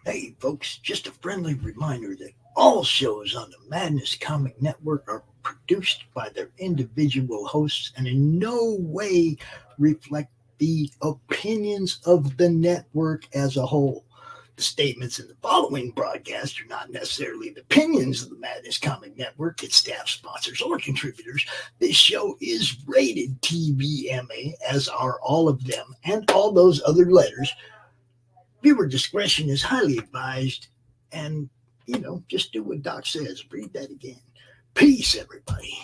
Hey, folks, just a friendly reminder that all shows on the Madness Comic Network are produced by their individual hosts and in no way reflect the opinions of the network as a whole. The statements in the following broadcast are not necessarily the opinions of the Madness Comic Network, its staff, sponsors, or contributors. This show is rated TVMA, as are all of them and all those other letters. Viewer discretion is highly advised. And, just do what Doc says. Read that again. Peace, everybody.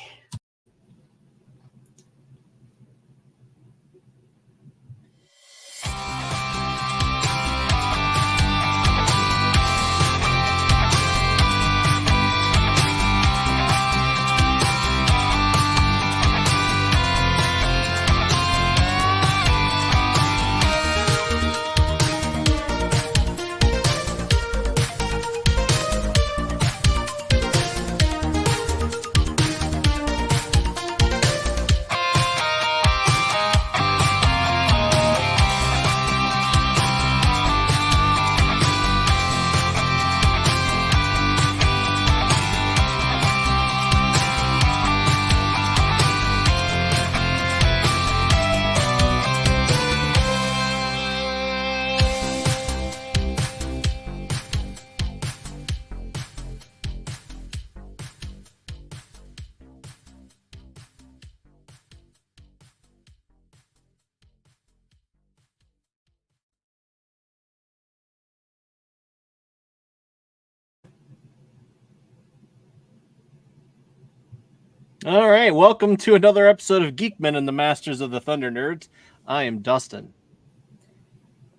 All right, welcome to another episode of Geekmen and the Masters of the Thunder Nerds. I am Dustin.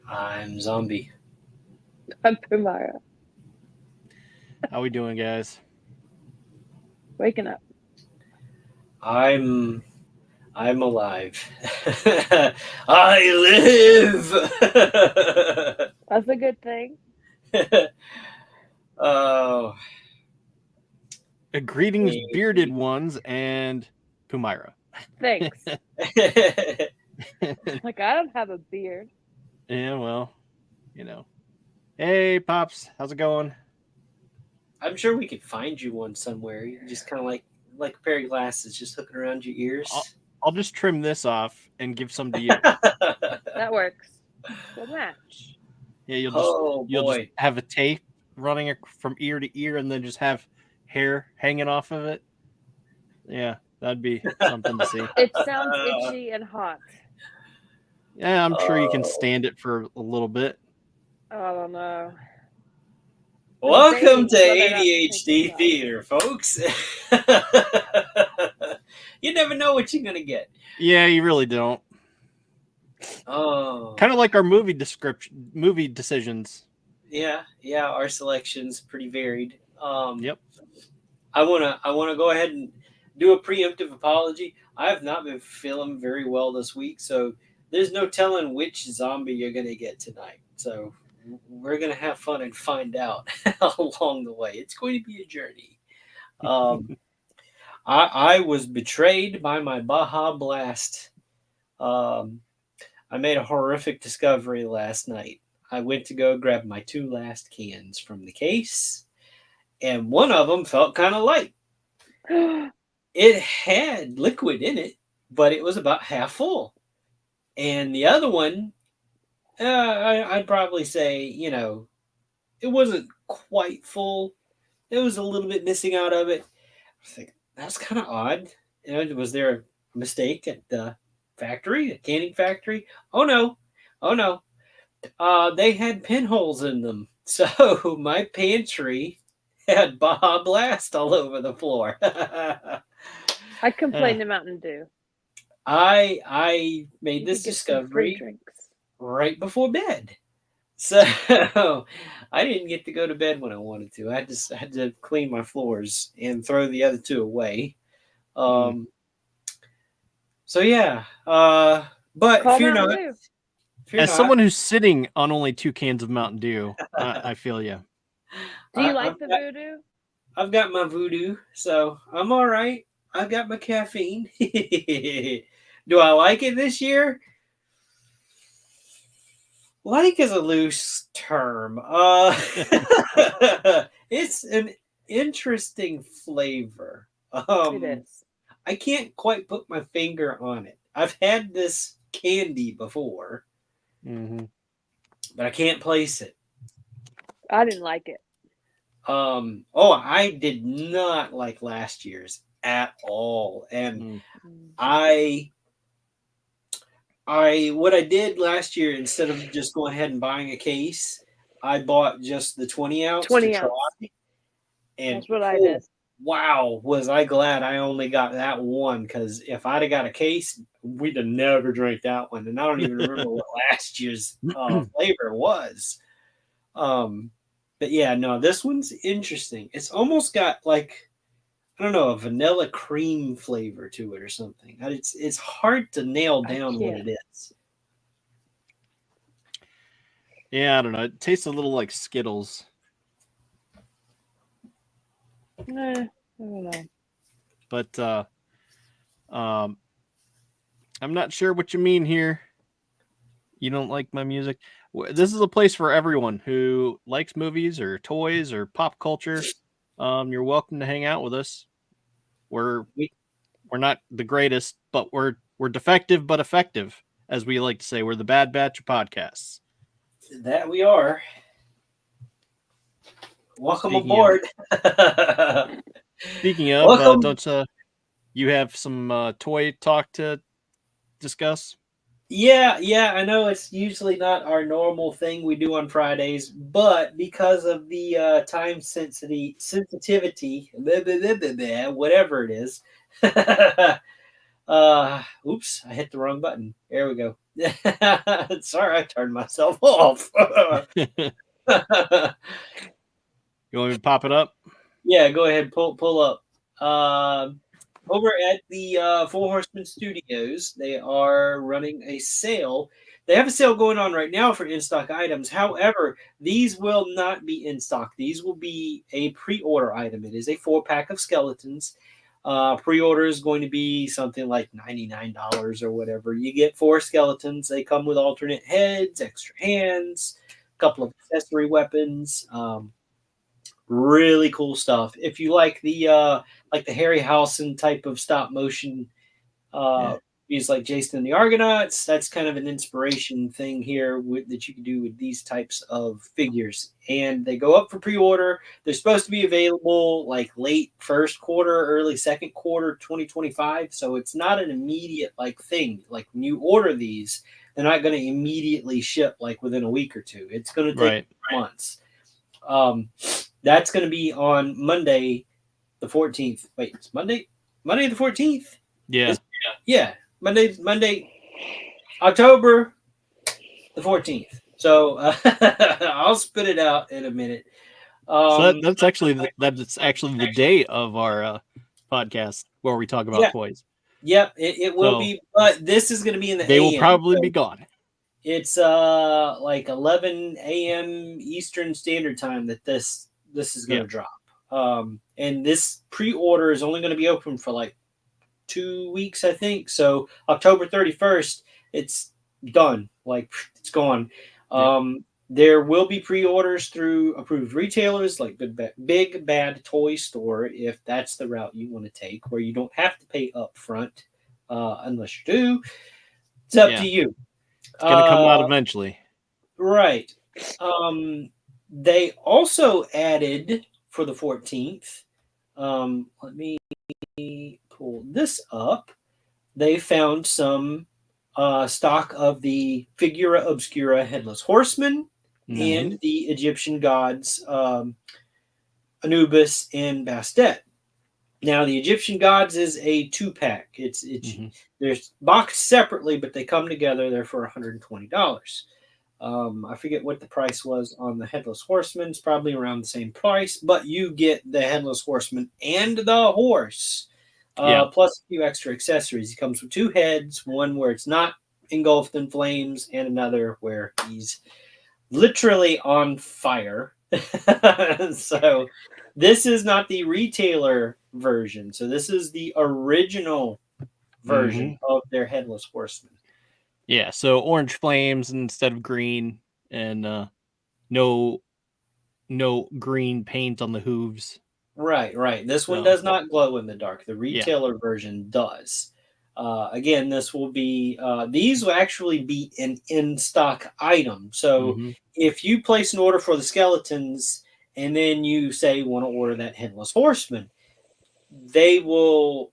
I'm Zombie. I'm Pumara. How we doing, guys? Waking up. I'm alive. I live. That's a good thing. Oh. Greetings, bearded ones, and Pumira. Thanks. Like, I don't have a beard. Yeah, well, Hey, Pops, how's it going? I'm sure we could find you one somewhere. You just kind of like a pair of glasses just hooking around your ears. I'll just trim this off and give some to you. That works. Good match. Yeah, you'll just have a tape running from ear to ear and then just have hair hanging off of it. Yeah, that'd be something to see. It sounds itchy and hot. Yeah, I'm sure you can stand it for a little bit. Oh, I don't know. Welcome to ADHD Theater, folks. You never know what you're gonna get. Yeah, you really don't. Oh, kind of like our movie decisions. Yeah, our selection's pretty varied. Yep. I wanna go ahead and do a preemptive apology. I have not been feeling very well this week, so there's no telling which zombie you're gonna get tonight. So we're gonna have fun and find out along the way. It's going to be a journey. I was betrayed by my Baja Blast. I made a horrific discovery last night. I went to go grab my 2 last cans from the case. And one of them felt kind of light. It had liquid in it, but it was about half full. And the other one, I'd probably say, it wasn't quite full. There was a little bit missing out of it. I was thinking, that's kind of odd. Was there a mistake at the factory, the canning factory? Oh, no. They had pinholes in them. So my pantry had Baja Blast all over the floor. I complained to Mountain Dew. I made this discovery right before bed. So I didn't get to go to bed when I wanted to. I just had to clean my floors and throw the other 2 away. So yeah. But Call if you're not... As someone who's sitting on only 2 cans of Mountain Dew, I feel you. Do you like the voodoo? I've got my voodoo, so I'm all right. I've got my caffeine. Do I like it this year? Like is a loose term. It's an interesting flavor. It is. I can't quite put my finger on it. I've had this candy before, but I can't place it. I didn't like it. I did not like last year's at all. And what I did last year, instead of just going ahead and buying a case, I bought just the 20 ounce. 20 to ounce. try. And that's what I did. Wow, was I glad I only got that one, because if I'd have got a case, we'd have never drank that one. And I don't even remember what last year's flavor was. But yeah, no, this one's interesting. It's almost got like, I don't know, a vanilla cream flavor to it or something. It's hard to nail down what it is. Yeah, I don't know. It tastes a little like Skittles. I don't know. But I'm not sure what you mean here. You don't like my music. This is a place for everyone who likes movies or toys or pop culture. You're welcome to hang out with us. We're not the greatest, but we're defective but effective, as we like to say. We're the Bad Batch of podcasts. That we are. Welcome aboard. Speaking of, don't you have some toy talk to discuss? Yeah, I know it's usually not our normal thing we do on Fridays, but because of the time sensitivity, whatever it is. Oops, I hit the wrong button. There we go. Sorry, I turned myself off. You want me to pop it up? Yeah, go ahead, pull up. Over at the Four Horsemen Studios, they are running a sale. They have a sale going on right now for in-stock items. However, these will not be in stock. These will be a pre-order item. It is a 4-pack of skeletons. Pre-order is going to be something like $99 or whatever. You get 4 skeletons. They come with alternate heads, extra hands, a couple of accessory weapons. Really cool stuff. If you like the Harryhausen type of stop motion movies like Jason and the Argonauts, that's kind of an inspiration thing here that you can do with these types of figures. And they go up for pre-order. They're supposed to be available like late first quarter, early second quarter 2025. So it's not an immediate thing. Like when you order these, they're not going to immediately ship like within a week or two. It's going to take months. That's going to be on Monday, the 14th. Wait, it's Monday the 14th? Yeah. Yeah. Monday, October the 14th. So I'll spit it out in a minute. So that's actually the day of our podcast where we talk about toys. Yep, it will be, but this is going to be in the They AM, will probably be gone. It's like 11 a.m. Eastern Standard Time that this is going to drop. And this pre-order is only going to be open for like 2 weeks, I think. So October 31st, it's done. Like it's gone. There will be pre-orders through approved retailers like Big Bad Toy Store, if that's the route you want to take, where you don't have to pay up front unless you do. It's up to you. It's going to come out eventually. Right. They also added for the 14th, let me pull this up. They found some stock of the Figura Obscura Headless Horseman and the Egyptian gods Anubis and Bastet. Now, the Egyptian gods is a 2-pack. It's they're boxed separately, but they come together. They're for $120. I forget what the price was on the Headless Horseman. It's probably around the same price, but you get the Headless Horseman and the horse, plus a few extra accessories. He comes with 2 heads, one where it's not engulfed in flames, and another where he's literally on fire. So this is not the retailer version. So this is the original version of their Headless Horseman. Yeah, so orange flames instead of green, and no green paint on the hooves. Right. This one No. does not glow in the dark. The retailer version does. Again, this will be these will actually be an in-stock item. So Mhm. if you place an order for the skeletons and then you say you want to order that headless horseman, they will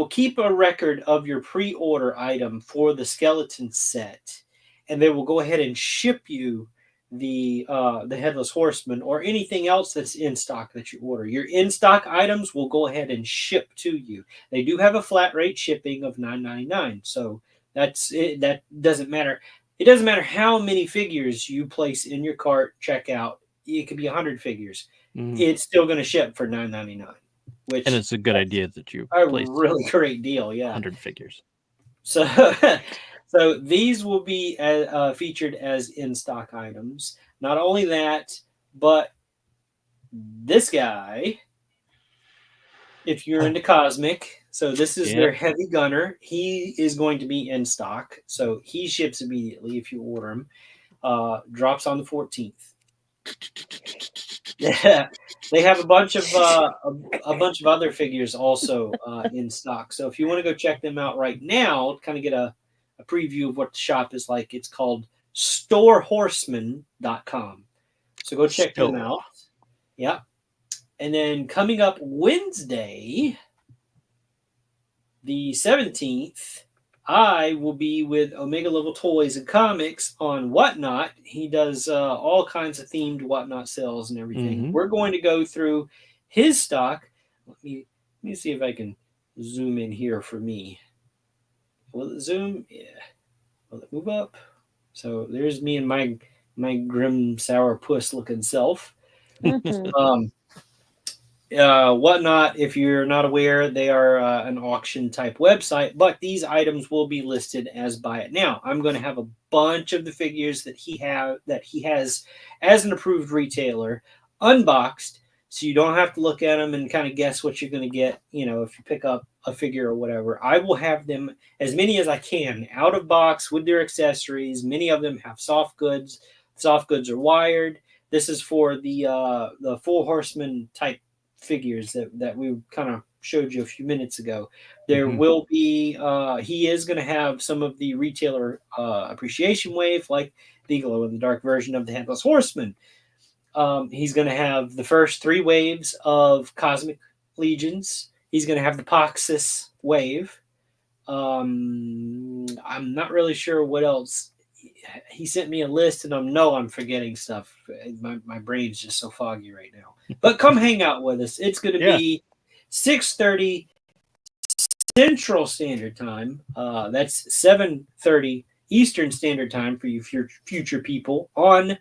keep a record of your pre-order item for the skeleton set, and they will go ahead and ship you the headless horseman or anything else that's in stock that you order. Your in stock items will go ahead and ship to you. They do have a flat rate shipping of $9.99, so that's it. That doesn't matter. It doesn't matter how many figures you place in your cart checkout. It could be 100 figures. Mhm. It's still going to ship for $9.99, which And it's a good idea that you a place really great deal. Yeah. 100 figures. So, so these will be featured as in-stock items. Not only that, but this guy, if you're into Cosmic, so this is their heavy gunner. He is going to be in stock, so he ships immediately if you order him. Drops on the 14th. Yeah, they have a bunch of other figures also in stock. So if you want to go check them out right now, kind of get a preview of what the shop is like, it's called storehorseman.com. So go check them out. Yeah. And then coming up Wednesday, the 17th, I will be with Omega Level Toys and Comics on Whatnot. He does all kinds of themed Whatnot sales and everything. Mhm. We're going to go through his stock. Let me see if I can zoom in here for me. Will it zoom? Yeah. Will it move up? So there's me and my grim sour puss looking self. Mhm. Whatnot, if you're not aware, they are an auction type website, but these items will be listed as buy it now. I'm going to have a bunch of the figures that he has as an approved retailer unboxed, so you don't have to look at them and kind of guess what you're going to get. You know, if you pick up a figure or whatever, I will have them, as many as I can, out of box with their accessories. Many of them have soft goods. Soft goods are wired. This is for the Four Horsemen type figures that we kind of showed you a few minutes ago. There will be he is going to have some of the retailer appreciation wave, like the glow in the dark version of the Headless Horseman. He's going to have the first 3 waves of Cosmic Legions. He's going to have the Poxus wave. I'm not really sure what else. He sent me a list, and I'm forgetting stuff. My brain's just so foggy right now. But come hang out with us. It's going to be 6:30 Central Standard Time. That's 7:30 Eastern Standard Time for you future people on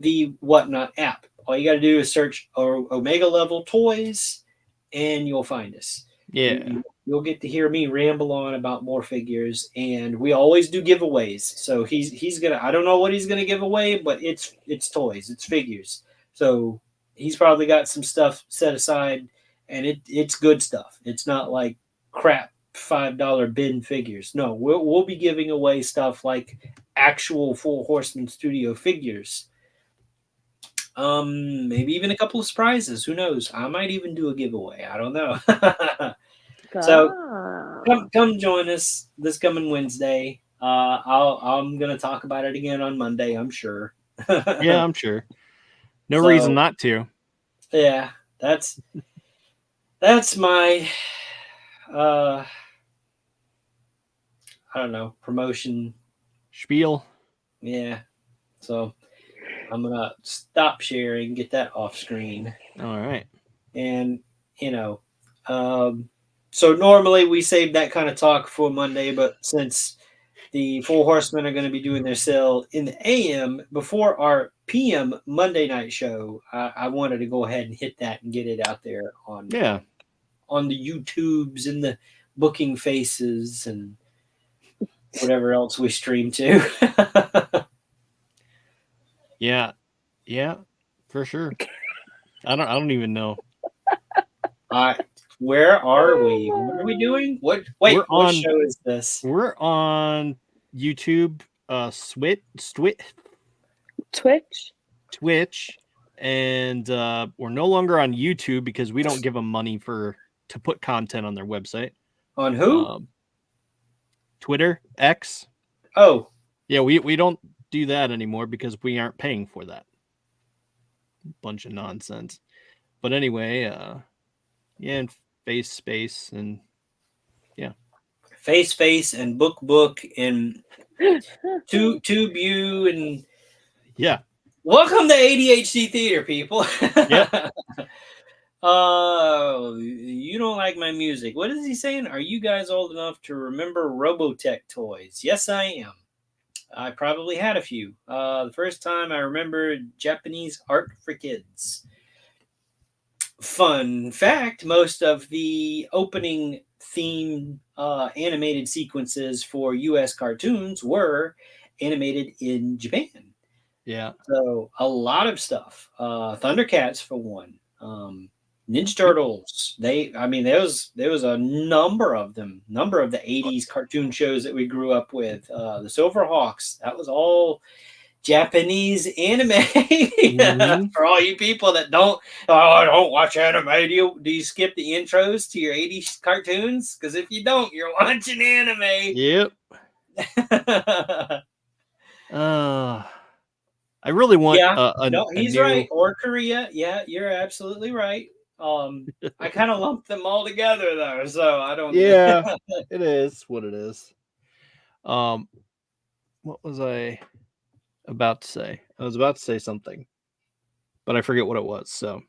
the Whatnot app. All you got to do is search Omega Level Toys, and you'll find us. Yeah. You'll get to hear me ramble on about more figures, and we always do giveaways. So he's gonna, I don't know what he's gonna give away, but it's toys, it's figures. So he's probably got some stuff set aside, and it's good stuff. It's not like crap $5 bin figures. No, we'll be giving away stuff like actual Four Horsemen Studio figures. Maybe even a couple of surprises. Who knows? I might even do a giveaway. I don't know. So come join us this coming Wednesday. I'm gonna talk about it again on Monday, I'm sure. Yeah, I'm sure. No reason not to. Yeah, that's my I don't know, promotion spiel. Yeah. So I'm gonna stop sharing, get that off screen. All right. And so normally we save that kind of talk for Monday, but since the Four Horsemen are going to be doing their sale in the AM before our PM Monday night show, I wanted to go ahead and hit that and get it out there on the YouTubes and the Booking Faces and whatever else we stream to. Yeah, for sure. I don't even know. Where are we? What are we doing? What show is this? We're on YouTube, Twitch. Twitch, and we're no longer on YouTube because we don't give them money to put content on their website. On who? Twitter, X. Oh, Yeah, we don't do that anymore because we aren't paying for that. Bunch of nonsense. But anyway, yeah, and Face Space and yeah. Face and Book and Tube You and yeah. Welcome to ADHD Theater, people. Yep. You don't like my music. What is he saying? Are you guys old enough to remember Robotech toys? Yes, I am. I probably had a few. The first time I remember Japanese art for kids. Fun fact, most of the opening theme animated sequences for U.S. cartoons were animated in Japan. Yeah. So a lot of stuff. Thundercats for one. Ninja Turtles. There was a number of them. Number of the 80s cartoon shows that we grew up with. The Silverhawks. That was all Japanese anime. Mhm. For all you people that I don't watch anime. Do you skip the intros to your 80s cartoons? Because if you don't, you're watching anime. Yep. I really want he's new... right. Or Korea. Yeah, you're absolutely right. I kind of lumped them all together though, so I don't. Yeah, it is what it is. What was I about to say? I was about to say something, but I forget what it was. So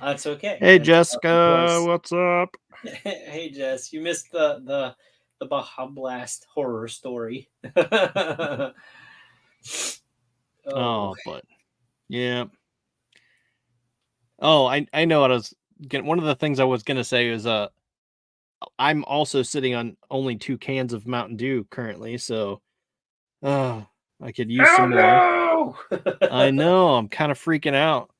that's okay. Hey, Jessica, what's up? Hey, Jess, you missed the Baja Blast horror story. But yeah. Oh, I know what I was getting. One of the things I was gonna say is I'm also sitting on only 2 cans of Mountain Dew currently, so I could use some more. No! I know, I'm kind of freaking out.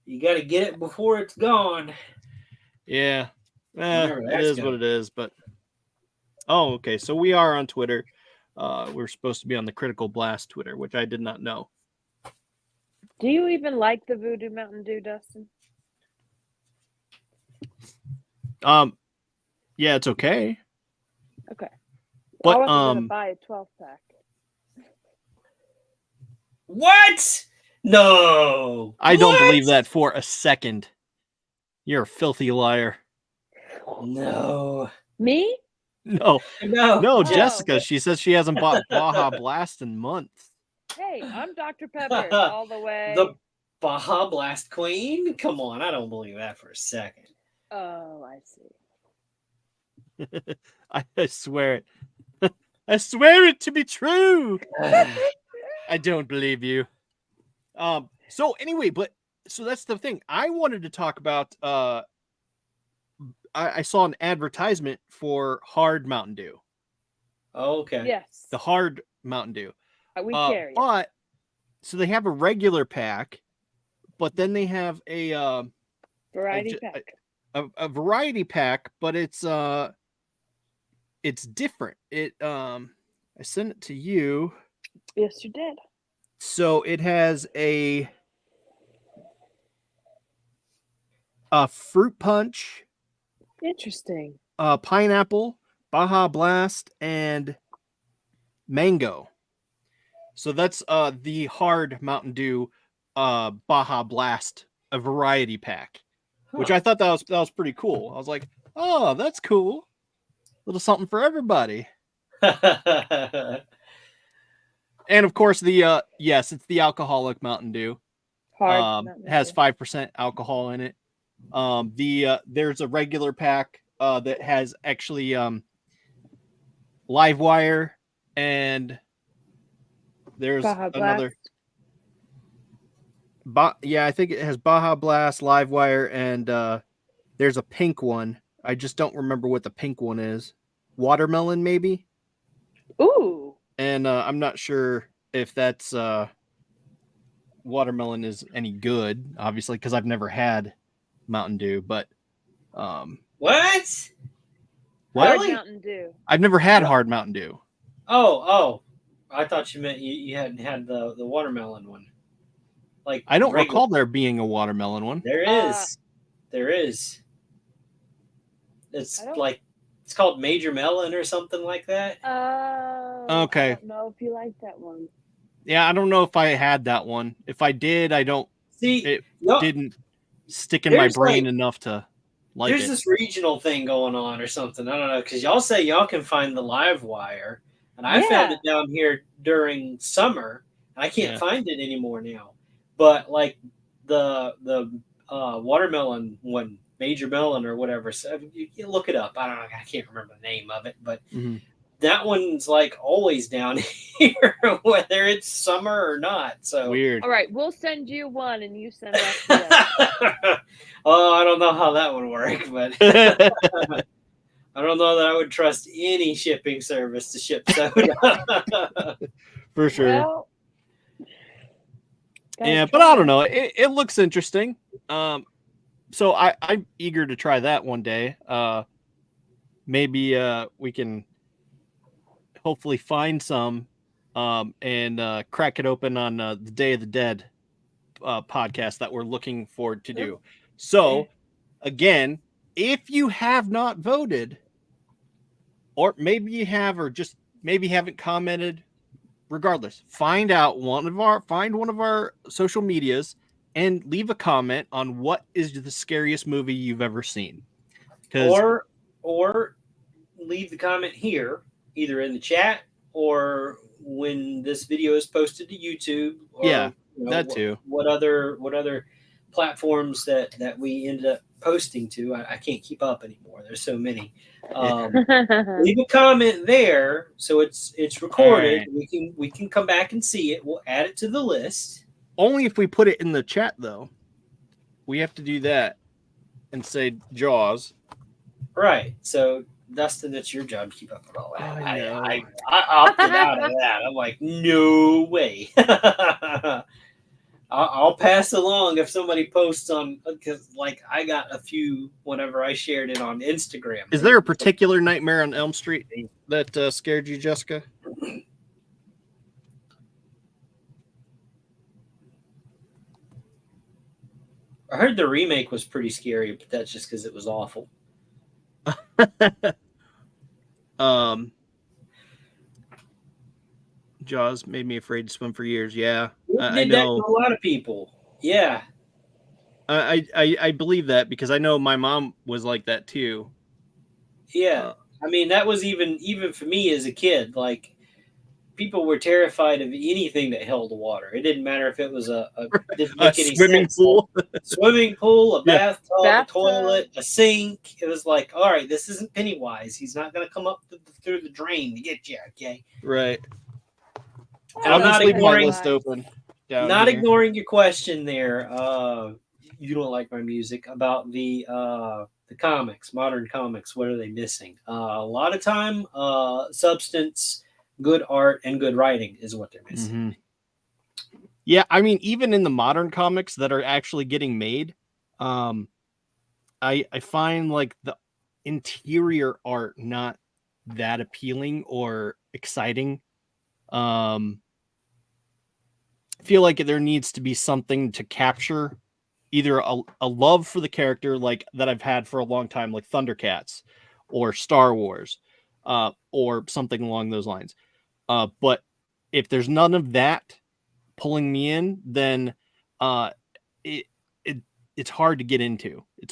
You got to get it before it's gone. Yeah, it is what it is. But okay, so we are on Twitter. We're supposed to be on the Critical Blast Twitter, which I did not know. Do you even like the Voodoo Mountain Dew, Dustin? Yeah, it's okay. Okay. But I wasn't gonna buy a 12-pack. What? No. I don't believe that for a second. You're a filthy liar. No. Me? No. No, Jessica. She says she hasn't bought Baja Blast in months. Hey, I'm Dr. Pepper all the way. The Baja Blast Queen? Come on, I don't believe that for a second. Oh, I see. I swear it. I swear it to be true. I don't believe you. So anyway, so that's the thing. I wanted to talk about I saw an advertisement for hard Mountain Dew. Oh, okay. Yes. The hard Mountain Dew. We carry it. But so they have a regular pack, but then they have a variety pack. A variety pack, but it's different. I sent it to you. Yes, you did. So it has a fruit punch. Interesting. Pineapple, Baja Blast, and mango. So that's the hard Mountain Dew Baja Blast, a variety pack, which I thought that was pretty cool. I was like, oh, that's cool. A little something for everybody. And of course, yes, it's the alcoholic Mountain Dew. Hard. Has 5% alcohol in it. There's a regular pack that has actually live wire, and there's Baja another. I think it has Baja Blast, live wire, and there's a pink one. I just don't remember what the pink one is. Watermelon, maybe. Ooh. And I'm not sure if that's watermelon is any good, obviously, because I've never had Mountain Dew, but what? Hard Mountain Dew. I've never had hard Mountain Dew. Oh. I thought you meant you hadn't had the watermelon one. Like I don't regular. recall there being a watermelon one. There is. There is. It's I don't- like it's called Major Melon or something like that. Okay. I don't know if you like that one. Yeah, I don't know if I had that one. If I did, I don't. See, It y'all- didn't stick in my there's brain like- enough to like there's it. this regional thing going on or something. I don't know, because y'all say y'all can find the live wire, and I found Yeah. it down here during summer, and I can't Yeah. find it anymore now. But like the watermelon one, Major Melon or whatever, so you look it up. I don't know, I can't remember the name of it, but Mhm. that one's like always down here, whether it's summer or not. So Weird. All right, we'll send you one, and you send us the other. Oh, I don't know how that would work, but I don't know that I would trust any shipping service to ship soda. For sure. Well, gotta Yeah, but try. I don't know. It looks interesting. So I'm eager to try that one day. Maybe we can hopefully find some and crack it open on the Day of the Dead podcast that we're looking forward to do. So again, if you have not voted, or maybe you have, or just maybe haven't commented, regardless, find one of our social medias and leave a comment on what is the scariest movie you've ever seen. Or leave the comment here, either in the chat or when this video is posted to YouTube. Or, Yeah, that too. What other platforms that we ended up posting to? I can't keep up anymore. There's so many. Leave a comment there, so it's recorded. Right. We can come back and see it. We'll add it to the list. Only if we put it in the chat, though. We have to do that and say Jaws. Right. So Dustin, it's your job to keep up with all that. I know. I opted out of that. I'm like, no way. I'll pass along if somebody posts on, because like I got a few whenever I shared it on Instagram. Is there a particular Nightmare on Elm Street that scared you, Jessica? I heard the remake was pretty scary, but that's just because it was awful. Jaws made me afraid to swim for years. Yeah, It I did that know. to a lot of people. Yeah. I believe that because I know my mom was like that too. Yeah. I mean, that was even for me as a kid. Like, people were terrified of anything that held water. It didn't matter if it was didn't make any swimming sense. pool. Swimming pool, a Yeah. bathtub, a toilet, a sink. It was like, all right, this isn't Pennywise. He's not going to come up through the drain to get you, okay? Right. And I'll I'm not just leave my ignoring, list open. down not here. ignoring your question there. You don't like my music about the comics, modern comics. What are they missing? A lot of time, substance, good art, and good writing is what they're missing. Mm-hmm. Yeah, I mean, even in the modern comics that are actually getting made, I find like the interior art not that appealing or exciting. Feel like there needs to be something to capture either a love for the character like that I've had for a long time, like Thundercats or Star Wars, or something along those lines. But if there's none of that pulling me in, then it's hard to get into. It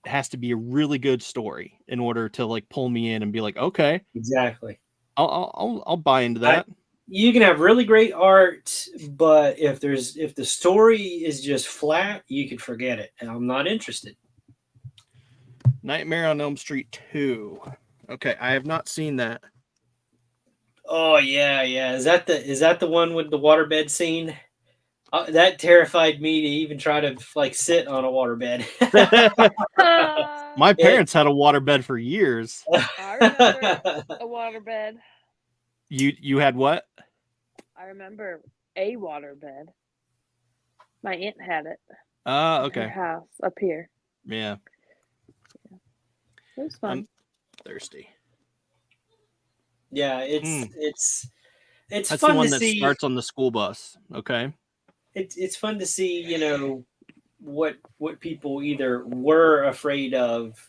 has to be a really good story in order to like pull me in and be like, okay, Exactly. I'll buy into that. You can have really great art, but if the story is just flat, you can forget it, and I'm not interested. Nightmare on Elm Street 2. Okay, I have not seen that. Oh yeah. Is that the one with the waterbed scene? That terrified me to even try to like sit on a waterbed. My parents had a waterbed for years. I remember a waterbed. You had what? I remember a waterbed. My aunt had it. Okay. Her house up here. Yeah. It was fun. I'm thirsty. Yeah, it's It's That's the fun one to that see. starts on the school bus. Okay. It's fun to see, what people either were afraid of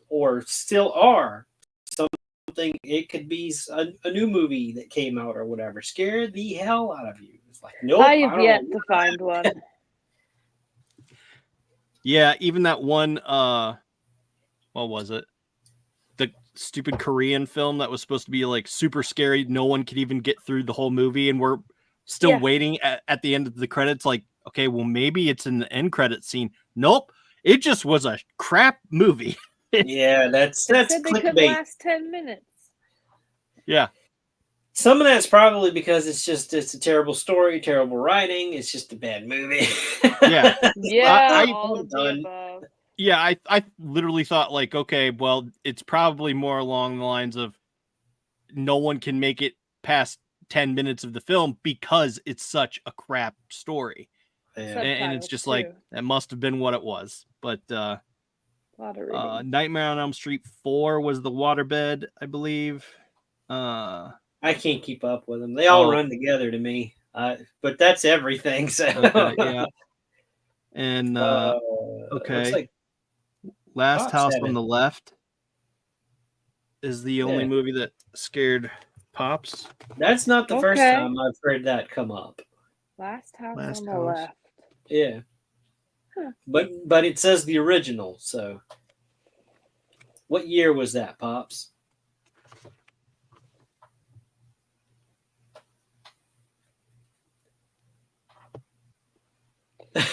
or still are. Something, it could be a new movie that came out or whatever, scared the hell out of you. It's like, nope, I I have don't yet know. to find one. Yeah, even that one. What was it? The stupid Korean film that was supposed to be like super scary. No one could even get through the whole movie, and we're still Yeah. waiting at the end of the credits. Like, okay, well, maybe it's in the end credit scene. Nope, it just was a crap movie. Yeah, that's They said they couldn't clickbait. last 10 minutes. Yeah, Some of that's probably because it's a terrible story, terrible writing. It's just a bad movie. Yeah. Yeah, I- all of the done. above. yeah. I literally thought like, okay, well, it's probably more along the lines of no one can make it past 10 minutes of the film because it's such a crap story. Yeah. And it's Subtitles, just like, too. that must have been what it was. But A lot of reading. Nightmare on Elm Street 4 was the waterbed, I believe. I can't keep up with them. They all Oh. run together to me. But that's everything. So Okay, yeah. And looks okay, like Last Pops House had on it. the Left is the only Yeah. movie that scared Pops. That's not the first Okay. time I've heard that come up. Last house Last on the House. left. Yeah. Huh. But it says the original, so what year was that, Pops?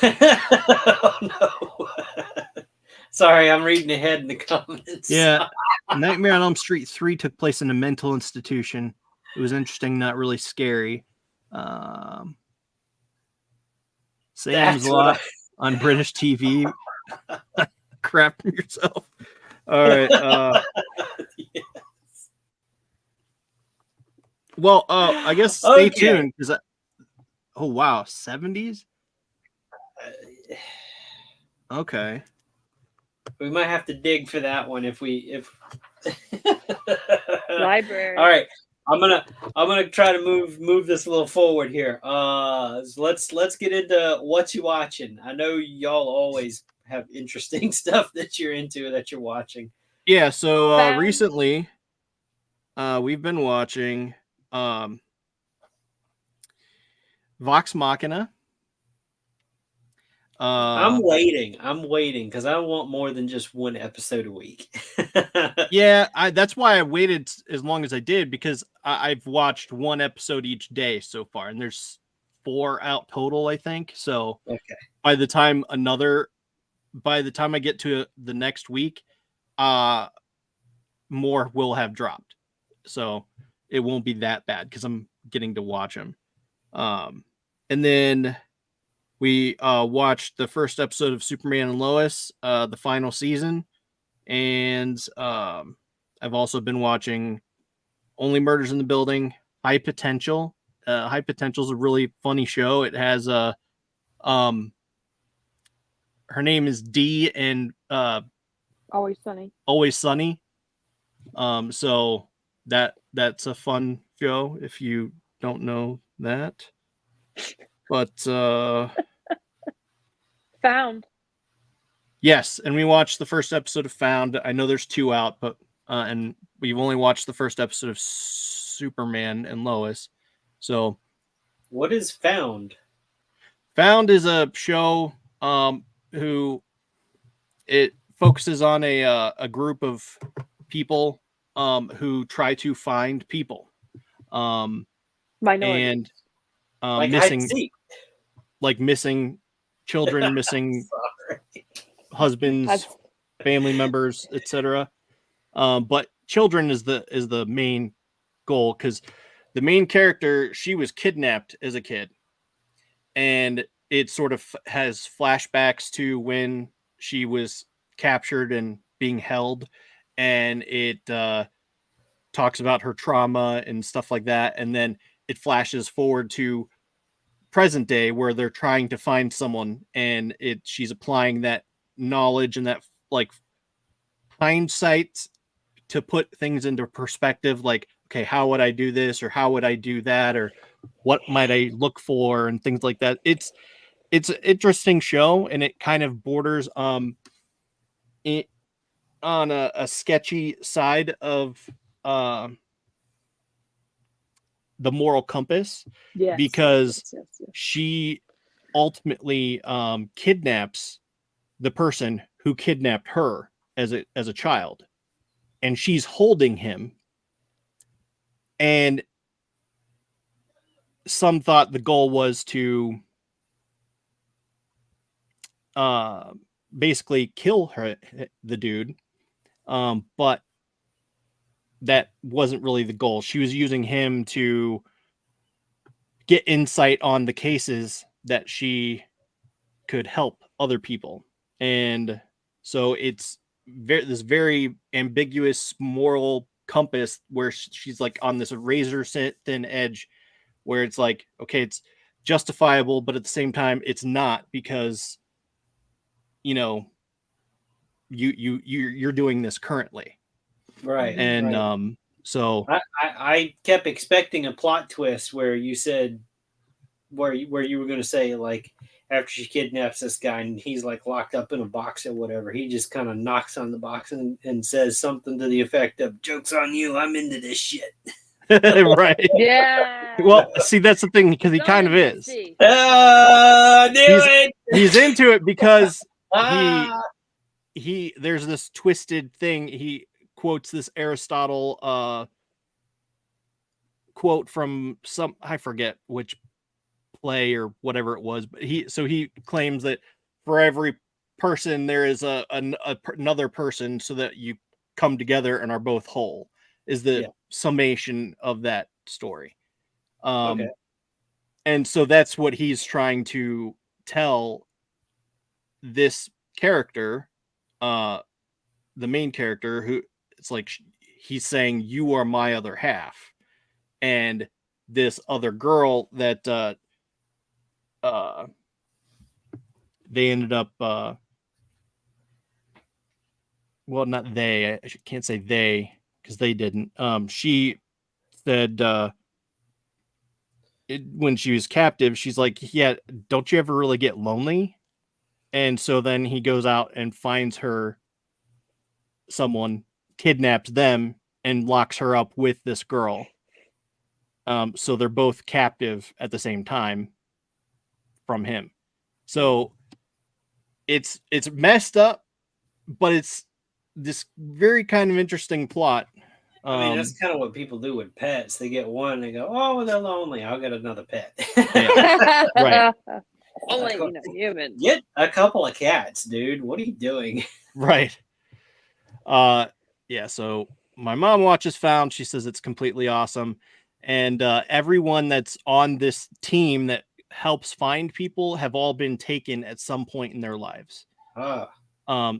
Oh no. Sorry, I'm reading ahead in the comments. Yeah, Nightmare on Elm Street 3 took place in a mental institution. It was interesting, not really scary. Sam's That's what Lot on British TV. Crap yourself. All right. Yeah. Well, I guess stay Okay. tuned because. Oh wow, 70s. Okay. We might have to dig for that one if Library. All right. I'm gonna try to move this a little forward here. So let's get into what you watching. I know y'all always have interesting stuff that you're into that you're watching. Yeah, so Found. recently we've been watching Vox Machina. I'm waiting because I want more than just one episode a week. Yeah, that's why I waited as long as I did, because I've watched one episode each day so far, and there's 4 out total, I think. So Okay. by the time I get to the next week, more will have dropped. So it won't be that bad because I'm getting to watch them. And then we watched the first episode of Superman and Lois, the final season. And I've also been watching Only Murders in the Building, High Potential. High Potential is a really funny show. It has her name is Dee and Always Sunny. Always Sunny. So that's a fun show if you don't know that. But Found. yes, and we watched the first episode of Found. I know there's 2 out, but and we've only watched the first episode of Superman and Lois. So What is Found? Found is a show who it focuses on a group of people who try to find people. Minority. And Like hide and missing seek. like missing children, missing Sorry. husbands, family members, etc. But children is the main goal, because the main character, she was kidnapped as a kid, and it sort of has flashbacks to when she was captured and being held, and it talks about her trauma and stuff like that, and then it flashes forward to present day where they're trying to find someone, and she's applying that knowledge and that like hindsight to put things into perspective. Like, okay, how would I do this, or how would I do that, or what might I look for, and things like that. It's an interesting show, and it kind of borders it on a sketchy side of the moral compass, Yes, because yes. she ultimately kidnaps the person who kidnapped her as a child, and she's holding him, and some thought the goal was to basically kill the dude, but that wasn't really the goal. She was using him to get insight on the cases that she could help other people. And so it's this very ambiguous moral compass where she's like on this razor thin edge, where it's like, okay, it's justifiable, but at the same time it's not, because you're doing this currently. Right. And right. So I kept expecting a plot twist where you said where you were going to say, like, after she kidnaps this guy and he's like locked up in a box or whatever, he just kind of knocks on the box and says something to the effect of, "Joke's on you, I'm into this shit." Right. Yeah. Well, see, that's the thing, because he kind of is. Knew it. He's into it because Ah. he there's this twisted thing. He quotes this Aristotle quote from I forget which play or whatever it was, but he claims that for every person there is another person, so that you come together and are both whole, is the summation of that story. Okay. And so that's what he's trying to tell this character, the main character, who it's like he's saying, you are my other half. And this other girl that they ended up well, not they, I can't say they because they didn't. She said when she was captive, she's like, yeah, don't you ever really get lonely? And so then he goes out and finds her someone, kidnaps them, and locks her up with this girl. So they're both captive at the same time from him. So it's messed up, but it's this very kind of interesting plot. I mean, that's kind of what people do with pets. They get one, they go, "Oh, they're lonely. I'll get another pet." Yeah. Right. Only humans. Get a couple of cats, dude. What are you doing? Right. Yeah. So my mom watches Found. She says it's completely awesome, and everyone that's on this team that helps find people have all been taken at some point in their lives.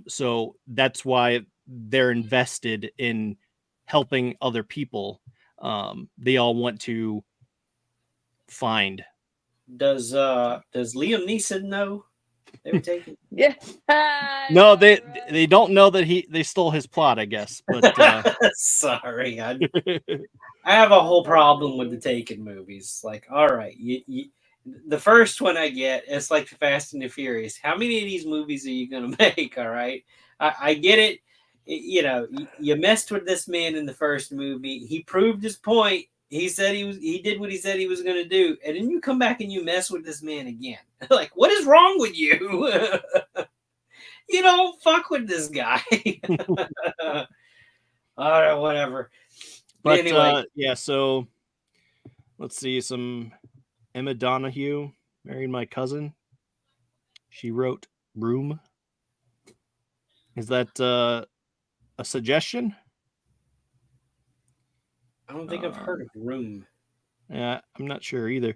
So that's why they're invested in helping other people. They all want to find. Does Liam Neeson know they were taken? Yeah. No, they don't know that they stole his plot, I guess. But sorry, I have a whole problem with the Taken movies. Like, all right, the first one I get, it's like Fast and the Furious. How many of these movies are you going to make? All right, I get it. You messed with this man in the first movie. He proved his point. He said he did what he said he was going to do, and then you come back and you mess with this man again. Like, what is wrong with you? You don't fuck with this guy. All right, whatever. But anyway, yeah. So let's see. Some Emma Donahue married my cousin. She wrote Room. Is that a suggestion? I don't think I've heard of Room. Yeah, I'm not sure either.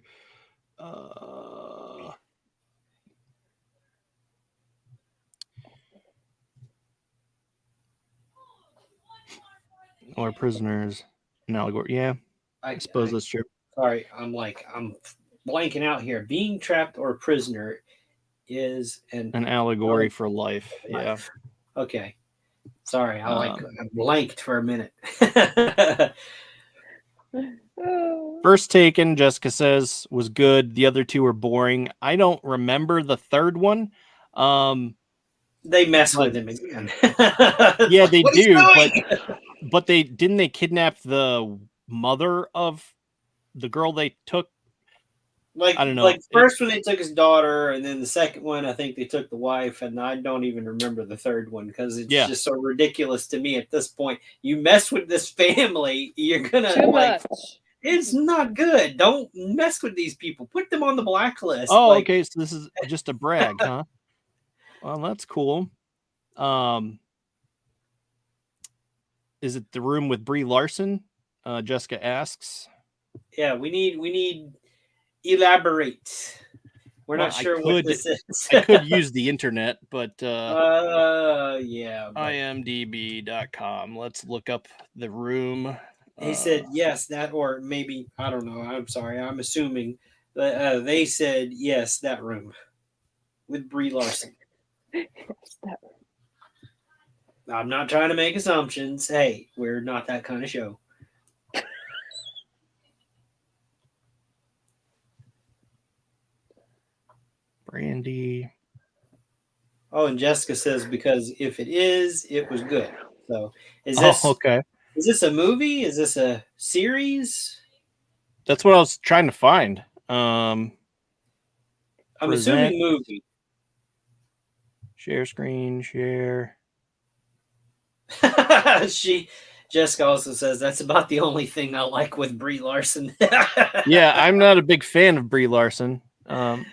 Or Prisoners, an allegory. Yeah, I suppose that's true. Sorry, I'm blanking out here. Being trapped or prisoner is an allegory for life. Yeah. Okay. Sorry, I blanked for a minute. First Taken, Jessica says, was good. The other two were boring. I don't remember the third one. They mess But- with him again. Yeah, Like, they what he's do, doing? but they kidnap the mother of the girl they took. Like, I don't know. Like first one they took his daughter, and then the second one I think they took the wife, and I don't even remember the third one because it's just so ridiculous to me at this point. You mess with this family, you're gonna Too like. much. It's not good. Don't mess with these people. Put them on the blacklist. Oh, like, okay. So this is just a brag, huh? Well, that's cool. Is it the room with Brie Larson? Jessica asks. Yeah, we need elaborate. We're not sure what this is. I could use the internet, but yeah. But imdb.com. Let's look up the room. he said yes, that, or maybe I don't know. I'm sorry. I'm assuming they said yes, that room with Brie Larson. Yes, that room. I'm not trying to make assumptions. Hey, we're not that kind of show. Brandy. Oh, and Jessica says because if it is, it was good. So is this okay? Is this a movie? Is this a series? That's what I was trying to find. I'm present. assuming movie. Share screen, share. Jessica also says that's about the only thing I like with Brie Larson. Yeah, I'm not a big fan of Brie Larson. The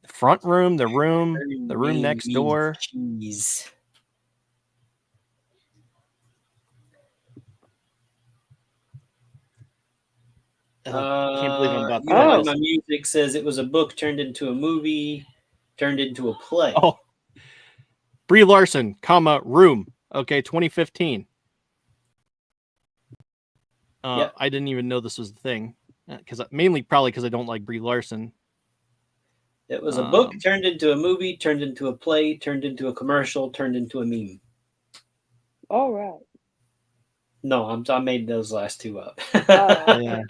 front room, the room next door. Jeez. Can't believe I'm about to know, my music says it was a book turned into a movie, turned into a play. Oh, Brie Larson, room. Okay, 2015. Yep. I didn't even know this was the thing, mainly probably because I don't like Brie Larson. It was a book turned into a movie, turned into a play, turned into a commercial, turned into a meme. All right. No, I made those last two up. Yeah.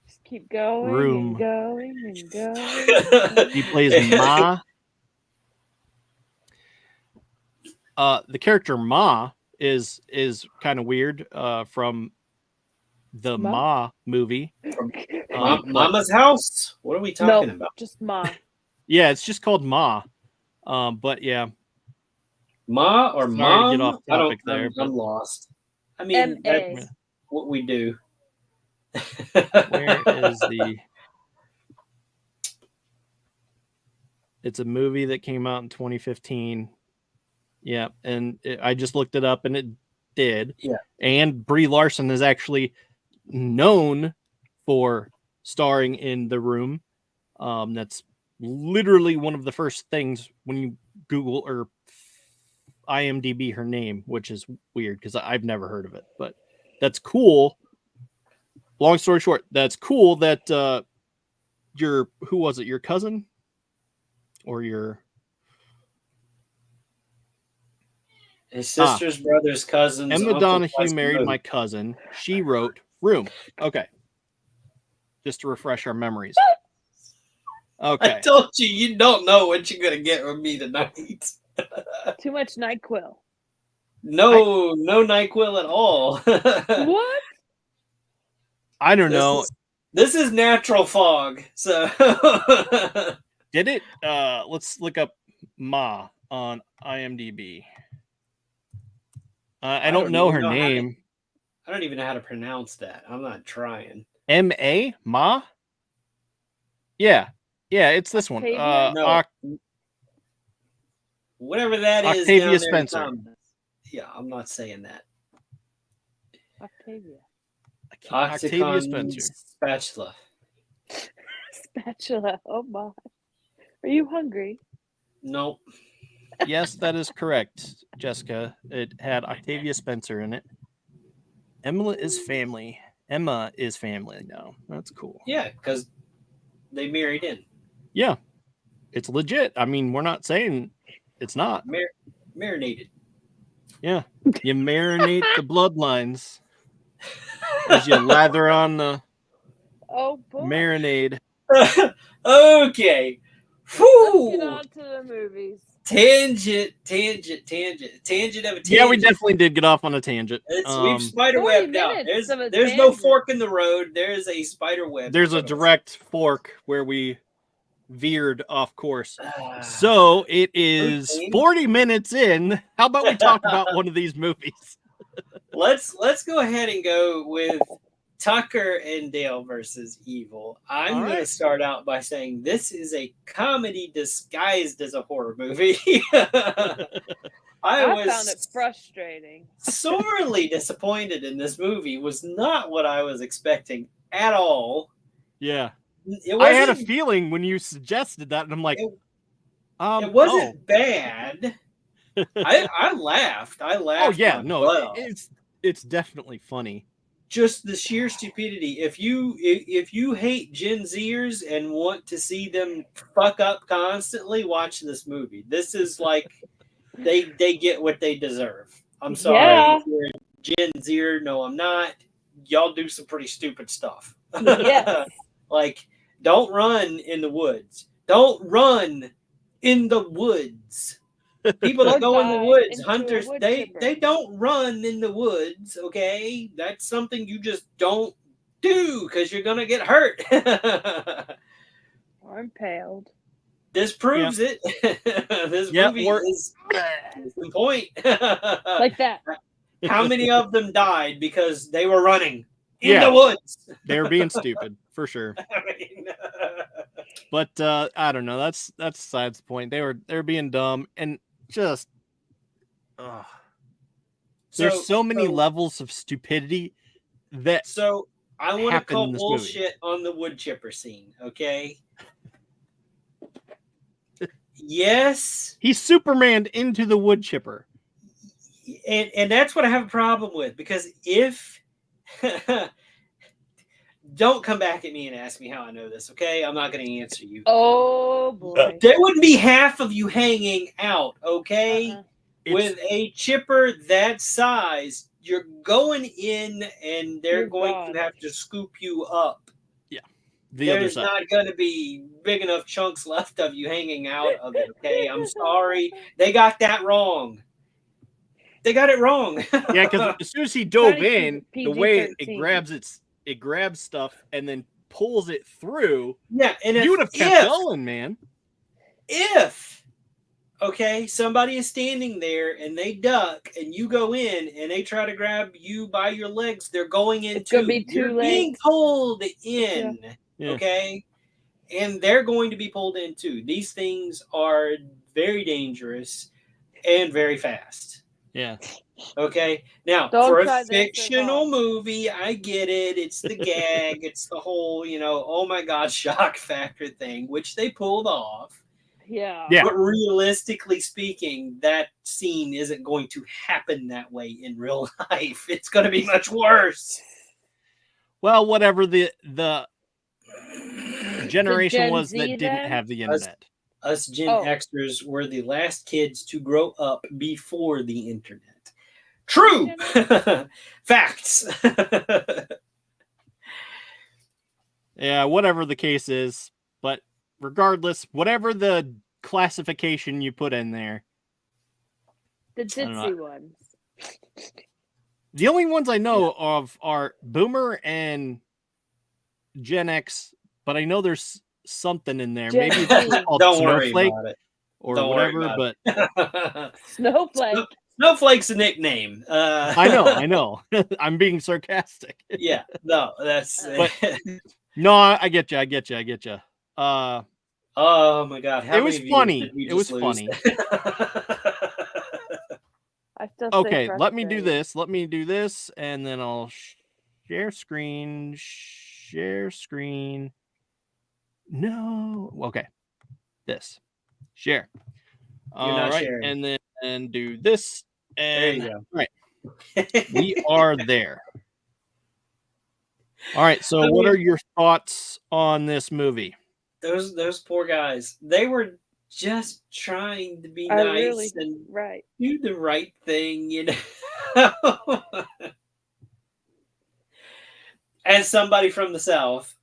Just keep going Room. and going and going. He plays Ma. The character Ma is kind of weird from the Ma movie. Mama's House? What are we talking about? Just Ma. Yeah, it's just called Ma. But yeah. Ma or Sorry Mom? to get off topic there. I'm lost. I mean, M.A. that's what we do. Where is the... It's a movie that came out in 2015. Yeah, and I just looked it up, and it did. Yeah. And Brie Larson is actually known for starring in The Room. That's literally one of the first things when you Google or IMDb her name, which is weird because I've never heard of it. But that's cool. Long story short, that's cool that who was it? Your cousin or your... His sisters, brothers, cousins. Emma Donahue married my cousin. She wrote Room. Okay. Just to refresh our memories. Okay. I told you, you don't know what you're going to get with me tonight. Too much NyQuil. No NyQuil at all. What? I don't know. This is natural fog. So Did it? Let's look up Ma on IMDb. I don't know her name. I don't even know how to pronounce that. I'm not trying. M.A. Ma? Yeah. Yeah, it's this one. Octavia? Whatever that is. Octavia Spencer. Yeah, I'm not saying that. Octavia. Octavia Spencer. Spatula. Spatula. Oh my. Are you hungry? Nope. Yes, that is correct, Jessica. It had Octavia Spencer in it. Emma is family. Emma is family now. That's cool. Yeah, because they married in. Yeah. It's legit. I mean, we're not saying it's not. Marinated. Yeah, you marinate the bloodlines as you lather on the Oh boy. marinade. Okay. Let's Whew. get on to the movies. Tangent of a tangent. Yeah, we definitely did get off on a tangent. We've spiderwebbed 40 out. minutes of a There's no tangent. fork in the road. There's a spider web. There's a direct fork where we veered off course. So it is Okay. 40 minutes in. How about we talk about one of these movies? Let's go ahead and go with Tucker and Dale versus Evil. I'm All going to right. start out by saying this is a comedy disguised as a horror movie. I found was it frustrating. sorely disappointed in this movie. Was not what I was expecting at all. Yeah. It I had a wasn't- feeling when you suggested that, and I'm like, it wasn't bad. I laughed. I laughed. Oh yeah, my no, butt off. it's definitely funny. Just the sheer stupidity. If you hate Gen Zers and want to see them fuck up constantly, watch this movie. This is like they get what they deserve. I'm sorry. Yeah. If you're a Gen Zer, no, I'm not. Y'all do some pretty stupid stuff. Yes. Like, don't run in the woods. Don't run in the woods. People that Or go in the die woods, into a hunters, wood they chipper. don't run in the woods, okay? That's something you just don't do because you're gonna get hurt. Or impaled. This proves it. This movie is the point. Like that. How many of them died because they were running in Yeah. the woods? They were being stupid for sure. I mean, But I don't know. That's besides the point. They were being dumb and just. There's so many levels of stupidity that. So I want to happened call in this bullshit on the wood chipper scene, okay? Yes, He Supermaned into the wood chipper. and that's what I have a problem with, because if don't come back at me and ask me how I know this, okay? I'm not going to answer you. Oh boy. There wouldn't be half of you hanging out, okay? With a chipper that size, you're going in and they're You're going gone. to have to scoop you up. The other There's side. not going to be big enough chunks left of you hanging out of it, okay? I'm sorry. They got that wrong. They got it wrong. Yeah, because as soon as he dove Trying to in, keep the it way it PG-13. grabs stuff and then pulls it through. Yeah, and You would have kept going, man. If okay, somebody is standing there and they duck and you go in and they try to grab you by your legs, they're going in It's gonna too. be two You're being legs. pulled in, Yeah. okay? And they're going to be pulled in too. These things are very dangerous and very fast. Yeah. Okay. Now, Don't for try a this at fictional home. movie, I get it. It's the gag. It's the whole, oh my God, shock factor thing, which they pulled off. Yeah. Yeah. But realistically speaking, that scene isn't going to happen that way in real life. It's going to be much worse. Well, whatever the generation Gen was Z that didn't then? have the internet. Us Gen Oh. Xers were the last kids to grow up before the internet. True. Facts. Yeah, whatever the case is, but regardless, whatever the classification you put in there, The don't know. ditzy ones. the only ones I know of are Boomer and Gen X, but I know there's something in there. Gen Maybe Z. it's called Don't worry Snowflake about it. or Don't worry whatever, about but Snowflake. Snowflake's a nickname. I know. I'm being sarcastic. Yeah, no, that's. But- No, I get you. Oh my God! How It was many viewers funny. did we It was just lose? funny. I still stay Okay, let me do frustrated. this. Let me do this, and then I'll share screen. Share screen. No. Okay. This. Share. All not right, sharing. and then do this. There And you go. right. We are there. All right. So, what are your thoughts on this movie? Those poor guys. They were just trying to be I nice really and right. do the right thing, you know. As somebody from the South,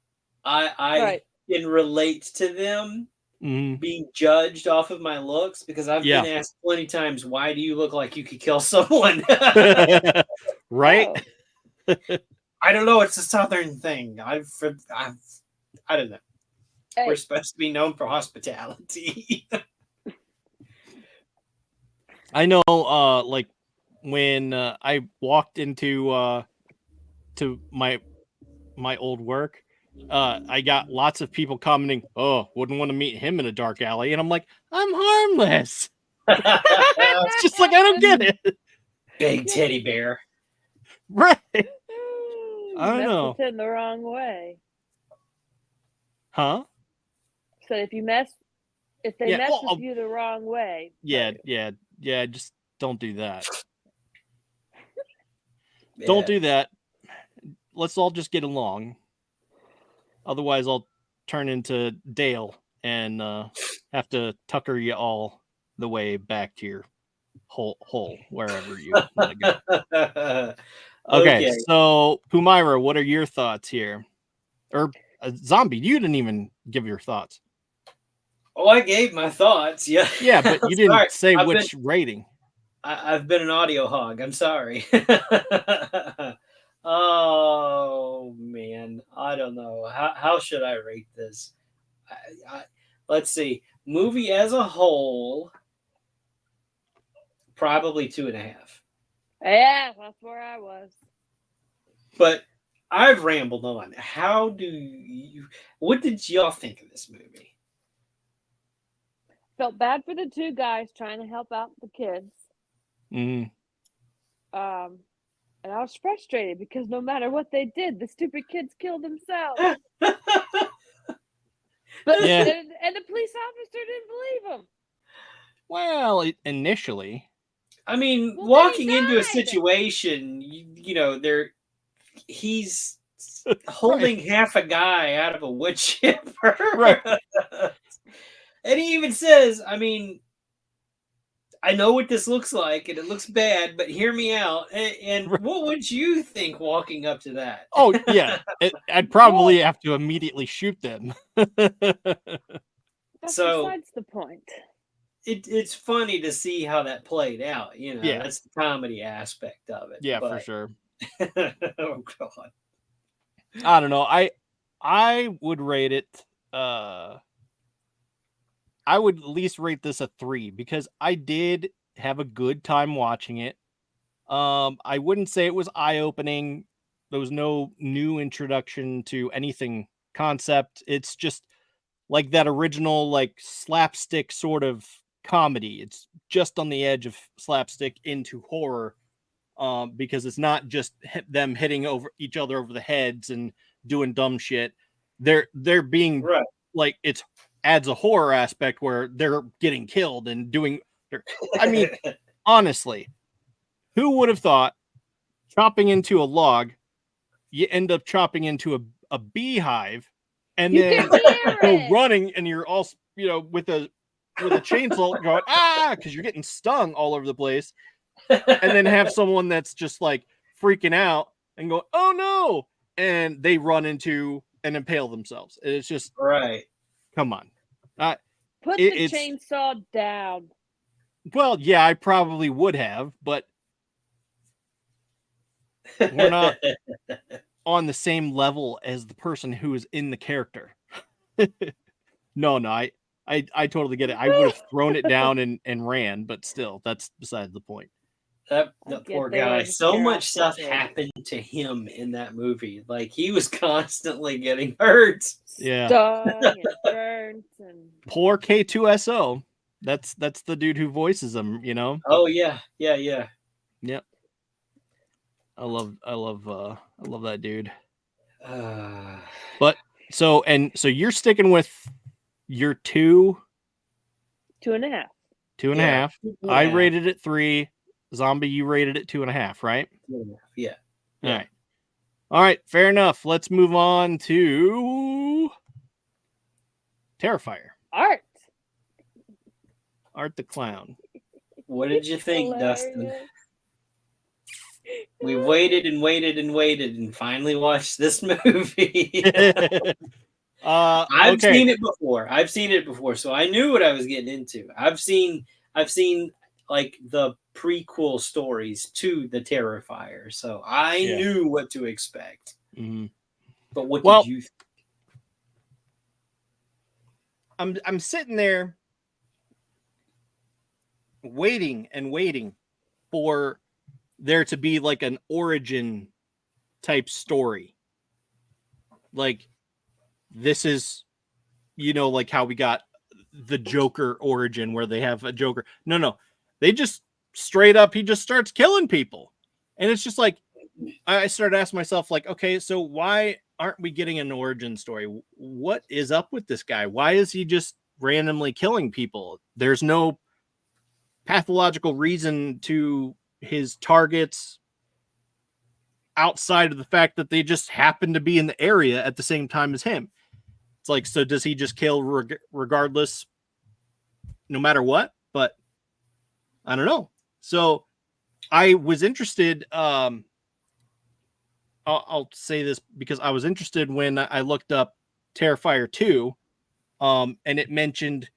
I Right. can relate to them Mhm. being judged off of my looks because I've Yeah. been asked plenty times, why do you look like you could kill someone? Right? Oh, I don't know. It's a Southern thing. I don't know. We're hey, supposed to be known for hospitality. I know like when I walked into to my old work, I got lots of people commenting, "Oh, wouldn't want to meet him in a dark alley." And I'm like, "I'm harmless." It's just like I don't get it. Big teddy bear. Right. you I don't messed know. with him the wrong way. Huh? So if they mess Yeah, well, with you the wrong way, Yeah, just don't do that. Yeah. Don't do that. Let's all just get along. Otherwise, I'll turn into Dale and have to tucker you all the way back to your hole wherever you want to go. Okay, so Pumaira, what are your thoughts here? Or Zombie, you didn't even give your thoughts. Oh, I gave my thoughts. Yeah. Yeah, but you Sorry. didn't say which rating. I've been an audio hog. I'm sorry. Oh man, I don't know. How should I rate this? Let's see. Movie as a whole, probably 2.5. yeah, that's where I was. But I've rambled on. What did y'all think of this movie? Felt bad for the two guys trying to help out the kids. Mm. And I was frustrated because no matter what they did, the stupid kids killed themselves. But Yeah. and the police officer didn't believe him. Well, initially. I mean, Well, walking then he into a died. situation, you know, he's holding half a guy out of a wood chipper. Right. And he even says, I mean, I know what this looks like and it looks bad, but hear me out. And Right. what would you think walking up to that? Oh, yeah. I'd probably have to immediately shoot them. That's So- besides the point. It's funny to see how that played out. You know, Yeah. that's the comedy aspect of it. Yeah, for but- sure. Oh, God. I don't know. I would rate it I would at least rate this a 3 because I did have a good time watching it. I wouldn't say it was eye-opening. There was no new introduction to anything concept. It's just like that original like slapstick sort of comedy. It's just on the edge of slapstick into horror. Because it's not just them hitting over each other over the heads and doing dumb shit. They're being Right. like it's adds a horror aspect where they're getting killed and doing. I mean, honestly, who would have thought chopping into a log, you end up chopping into a beehive, and You then can hear go it. running, and you're all with a chainsaw going because you're getting stung all over the place. And then have someone that's just like freaking out and go, oh no, and they run into and impale themselves. It's just Right. come on. Put the chainsaw down. Well, yeah, I probably would have, but we're not on the same level as the person who is in the character. No, I totally get it. I would have thrown it down and ran, but still, that's beside the point. That I get poor they guy. wanted to So scare much off the stuff kids. happened to him in that movie. Like he was constantly getting hurt. Yeah. Stung and burnt and Poor K2SO. That's the dude who voices him, you know? Oh yeah. Yep. I love that dude. But so you're sticking with your 2, 2.5. 2.5. Yeah. I rated it 3. Zombie, you rated it 2.5, right? Yeah. All right. Fair enough. Let's move on to Terrifier. Art. Art the Clown. What did you think, Dustin? Hilarious. We waited and waited and waited and finally watched this movie. I've Okay. seen it before. So I knew what I was getting into. I've seen like the prequel stories to the Terrifier, so I knew what to expect. Mm-hmm. But what Well, did you think? I'm sitting there waiting and waiting for there to be like an origin type story. Like, this is, like how we got the Joker origin where they have a Joker. No. They just straight up, he just starts killing people. And it's just like, I started asking myself, like, okay, so why aren't we getting an origin story? What is up with this guy? Why is he just randomly killing people? There's no pathological reason to his targets outside of the fact that they just happen to be in the area at the same time as him. It's like, so does he just kill regardless, no matter what? But I don't know. So I was interested. I'll say this because I was interested when I looked up Terrifier 2, and it mentioned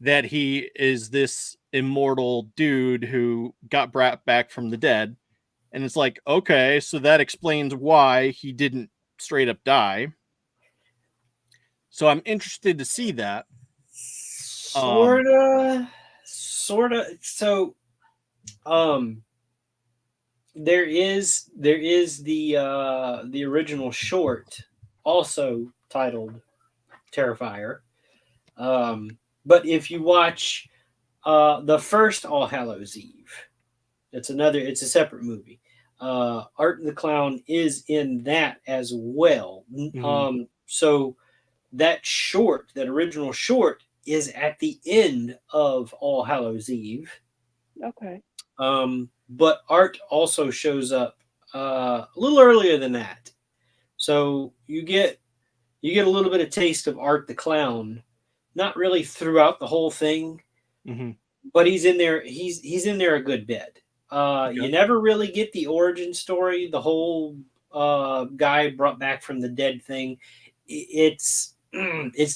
that he is this immortal dude who got brought back from the dead. And it's like, okay, so that explains why he didn't straight up die. So I'm interested to see that. Sorta. So, there is the original short, also titled Terrifier. But if you watch the first All Hallows Eve, it's a separate movie. Art the Clown is in that as well. Mm-hmm. So that original short, is at the end of All Hallows Eve. Okay. But Art also shows up a little earlier than that. So you get a little bit of taste of Art the Clown, not really throughout the whole thing, but he's in there. He's in there a good bit. You never really get the origin story, the whole guy brought back from the dead thing. It's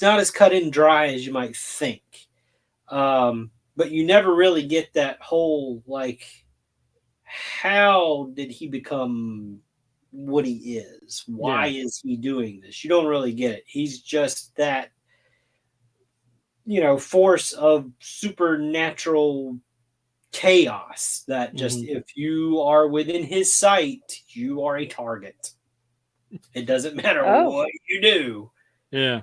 not as cut and dry as you might think. But you never really get that whole, like, how did he become what he is? Why is he doing this? You don't really get it. He's just that, force of supernatural chaos that just, if you are within his sight, you are a target. It doesn't matter what you do. Yeah.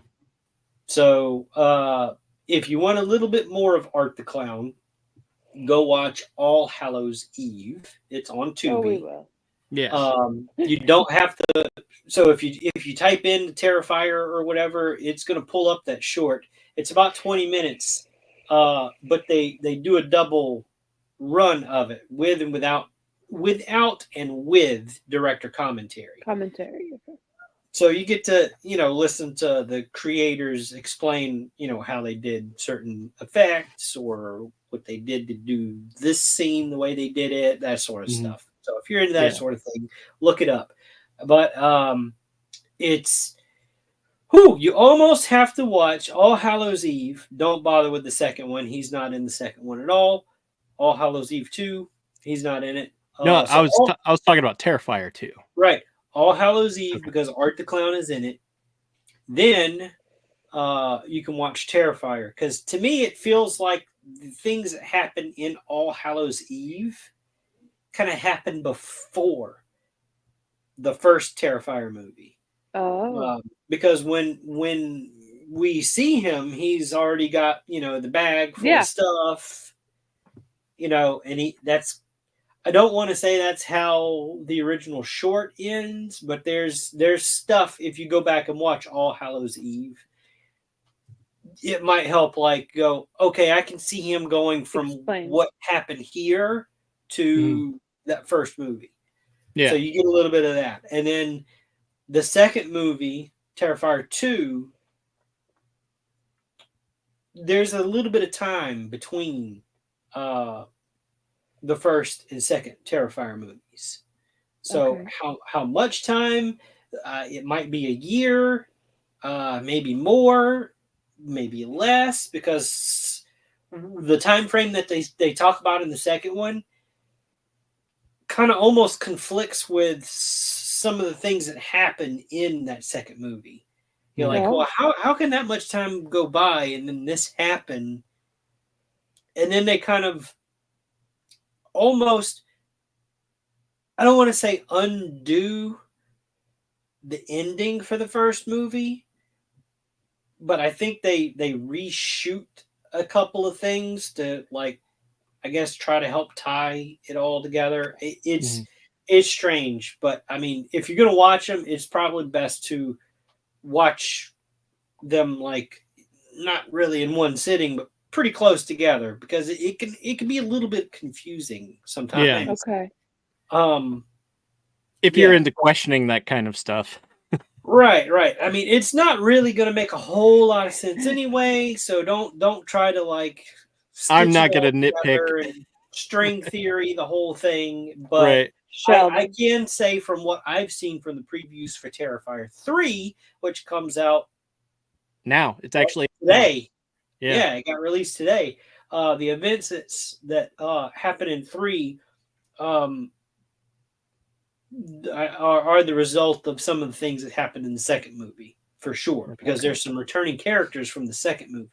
So, if you want a little bit more of Art the Clown, go watch All Hallows Eve. It's on Tubi. Oh, we will. Yeah. You don't have to. So if you type in Terrifier or whatever, it's going to pull up that short. It's about 20 minutes, but they do a double run of it with and without and with director commentary. So you get to, listen to the creators explain, how they did certain effects or what they did to do this scene the way they did it, that sort of stuff. So if you're into that sort of thing, look it up. But you almost have to watch All Hallows Eve. Don't bother with the second one. He's not in the second one at all. All Hallows Eve 2, he's not in it. No, I was talking about Terrifier 2. Right. All Hallows Eve, because Art the Clown is in it. Then you can watch Terrifier, because to me it feels like the things that happen in All Hallows Eve kind of happened before the first Terrifier movie. Because when we see him, he's already got the bag full of stuff, and that's. I don't want to say that's how the original short ends, but there's stuff, if you go back and watch All Hallows Eve, it might help, like, go, okay, I can see him going from what happened here to that first movie. Yeah. So you get a little bit of that. And then the second movie, Terrifier 2, there's a little bit of time between the first and second Terrifier movies. So Okay. how much time? It might be a year, maybe more, maybe less, because the time frame that they talk about in the second one kind of almost conflicts with some of the things that happen in that second movie. You're like, Well, well, how can that much time go by and then this happen? And then they kind of almost, I don't want to say undo the ending for the first movie, but I think they reshoot a couple of things to, like, I guess try to help tie it all together. It's strange, but I mean, if you're gonna watch them, it's probably best to watch them, like, not really in one sitting, but pretty close together, because it can be a little bit confusing sometimes. okay. If you're into questioning that kind of stuff. Right. I mean, it's not really going to make a whole lot of sense anyway, so don't try to, like, I'm not going to nitpick and string theory the whole thing, but right. I can say from what I've seen from the previews for Terrifier 3, which comes out now, it's actually today. Yeah, it got released today. The events that happen in 3 are the result of some of the things that happened in the second movie, for sure, because there's some returning characters from the second movie.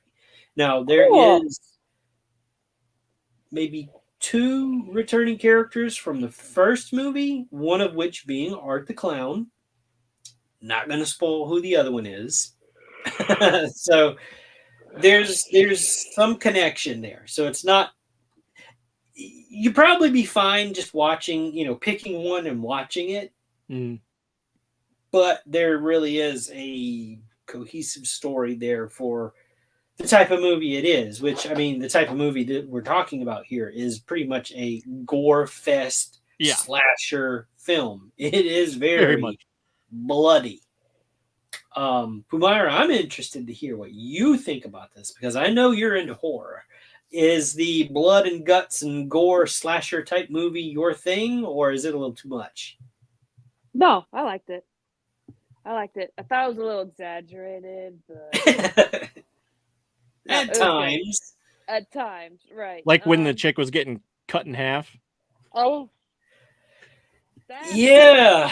Now, there is maybe 2 returning characters from the first movie, one of which being Art the Clown. Not going to spoil who the other one is. So there's some connection there. So it's not, you'd probably be fine just watching, picking one and watching it. But there really is a cohesive story there for the type of movie it is, which, I mean, the type of movie that we're talking about here is pretty much a gore fest slasher film. It is very bloody. Pumaira, I'm interested to hear what you think about this, because I know you're into horror. Is the blood and guts and gore slasher type movie your thing, or is it a little too much? No, I liked it. I thought it was a little exaggerated, but at times. At times, right? Like when the chick was getting cut in half. Oh, yeah.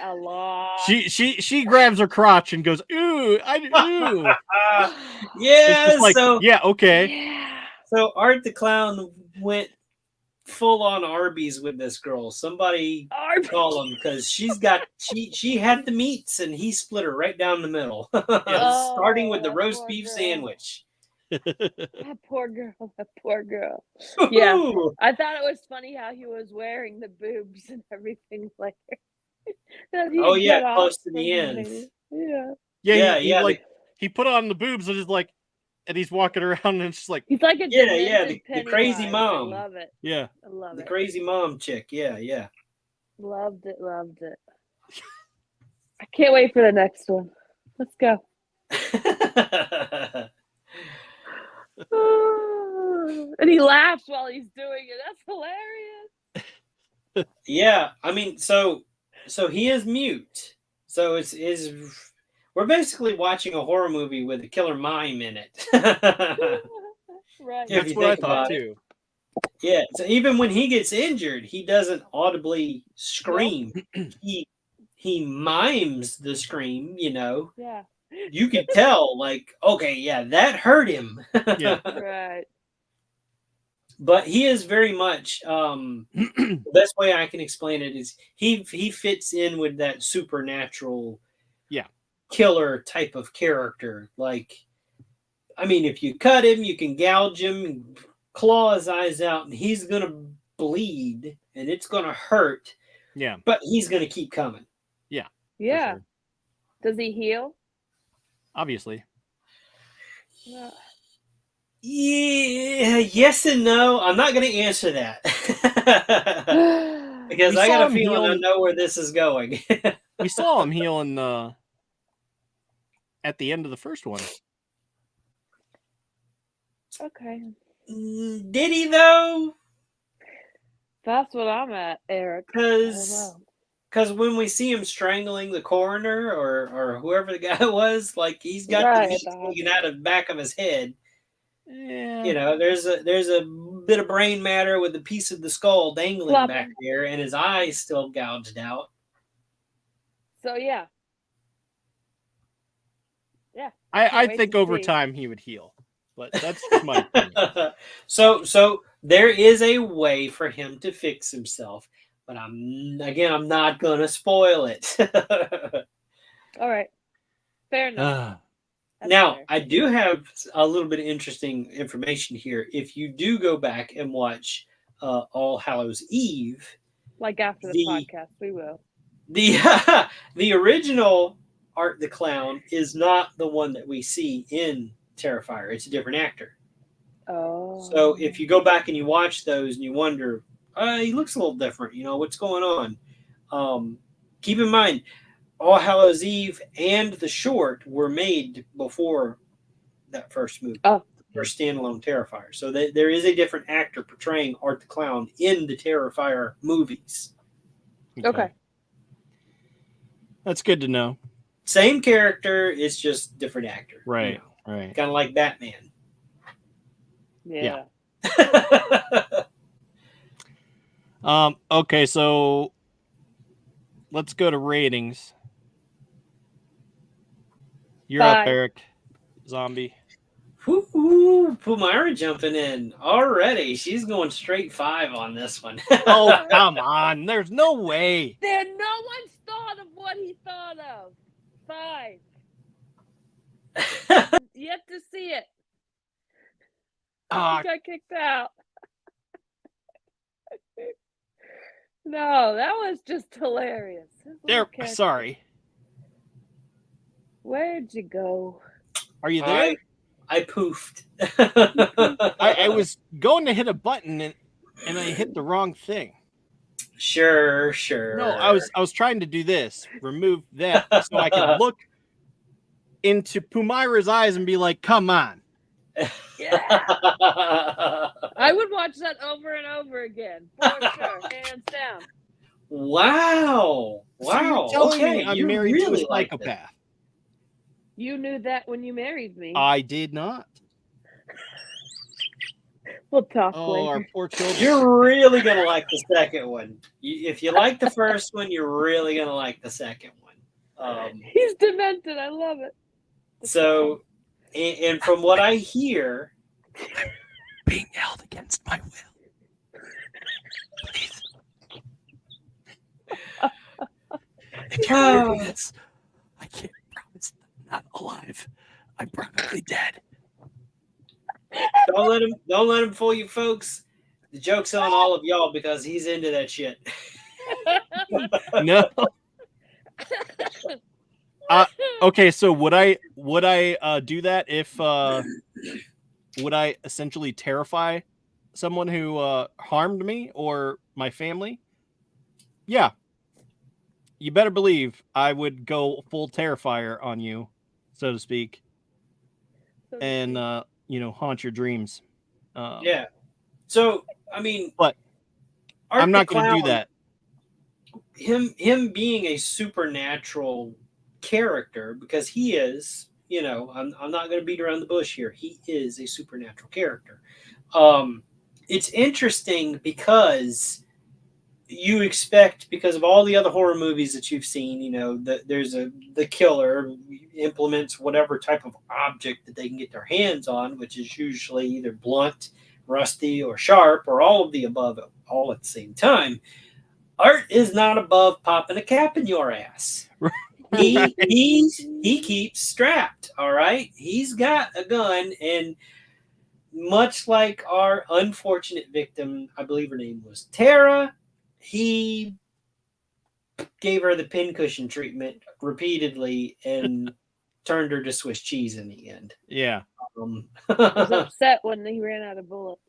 A lot. She grabs her crotch and goes, ooh, ooh. Yeah. Like, so okay. Yeah. So Art the Clown went full on Arby's with this girl. Somebody call him, because she had the meats and he split her right down the middle. Starting with the roast beef sandwich. That poor girl. Yeah. I thought it was funny how he was wearing the boobs and everything like oh yeah, close to the end. Yeah. He put on the boobs and is like, and he's walking around and it's just like, he's like a the crazy mom. I love it. Yeah, I love it. The crazy mom chick. Yeah. Loved it. I can't wait for the next one. Let's go. And he laughs while he's doing it. That's hilarious. Yeah, I mean, so he is mute. So we're basically watching a horror movie with a killer mime in it. Right. That's what I thought too. Yeah, so even when he gets injured, he doesn't audibly scream. He mimes the scream, Yeah. You can tell, like, okay, yeah, that hurt him. Yeah. Right. But he is very much the best way I can explain it is he fits in with that supernatural killer type of character. Like, I mean, if you cut him, you can gouge him and claw his eyes out, and he's gonna bleed and it's gonna hurt. Yeah. But he's gonna keep coming. Yeah. Yeah. Sure. Does he heal? Obviously. Yeah. Yeah, yes and no. I'm not going to answer that because I got a feeling I know where this is going. We saw him healing at the end of the first one. Okay. Did he though? That's what I'm at, Eric. I don't know. Because when we see him strangling the coroner or whoever the guy was, like he's got Right, the meat the sticking out of the back of his head. Yeah. You know, there's a bit of brain matter with a piece of the skull dangling Flopping. back there, and his eyes still gouged out. So yeah. I Can't wait think to over see. time he would heal, but that's just my opinion. So there is a way for him to fix himself, but I'm not gonna spoil it. All right. Fair enough. That's Now, fair. I do have a little bit of interesting information here. If you do go back and watch All Hallows Eve, Like after the podcast, we will. the original Art the Clown is not the one that we see in Terrifier. It's a different actor. Oh. So if you go back and you watch those and you wonder, he looks a little different, you know, what's going on? Keep in mind, All Hallows Eve and the short were made before that first movie, first standalone Terrifier. So there is a different actor portraying Art the Clown in the Terrifier movies. Okay. That's good to know. Same character, it's just different actor. Right, you know? right. Kind of like Batman. Yeah. Okay, so let's go to ratings. You're up, 5. Eric. Zombie. Woo-hoo, Pumara jumping in already. She's going straight 5 on this one. Oh, come on. There's no way. There, no one's thought of what he thought of. 5. Yet to see it. He got kicked out. No, that was just hilarious. There. Sorry. Where'd you go? Are you there? I poofed. I was going to hit a button and I hit the wrong thing. Sure. No, I was trying to do this. Remove that so I could look into Pumira's eyes and be like, come on. Yeah. I would watch that over and over again. For sure. Hands down. Wow. So you're telling me I'm married really to a psychopath. You knew that when you married me. I did not. We'll talk Oh, later. our poor children. You're really going to like the second one. If you like the first one, you're really going to like the second one. He's demented. I love it. So, and from what I hear, being held against my will. Please. If you hear this, I can't promise I'm not alive. I'm probably dead. don't let him fool you, folks. The joke's on all of y'all because he's into that shit. No. Okay, so would I do that if would I essentially terrify someone who harmed me or my family? Yeah. You better believe I would go full Terrifier on you, so to speak. And haunt your dreams. Yeah. So, I mean, but I'm not going to do that. Him being a supernatural character, because he is, I'm not going to beat around the bush here. He is a supernatural character. It's interesting because you expect, because of all the other horror movies that you've seen, that there's the killer implements whatever type of object that they can get their hands on, which is usually either blunt, rusty, or sharp, or all of the above, all at the same time. Art is not above popping a cap in your ass. He keeps strapped. All right, he's got a gun, and much like our unfortunate victim, I believe her name was Tara, he gave her the pincushion treatment repeatedly and turned her to Swiss cheese in the end. Yeah. I was upset when he ran out of bullets.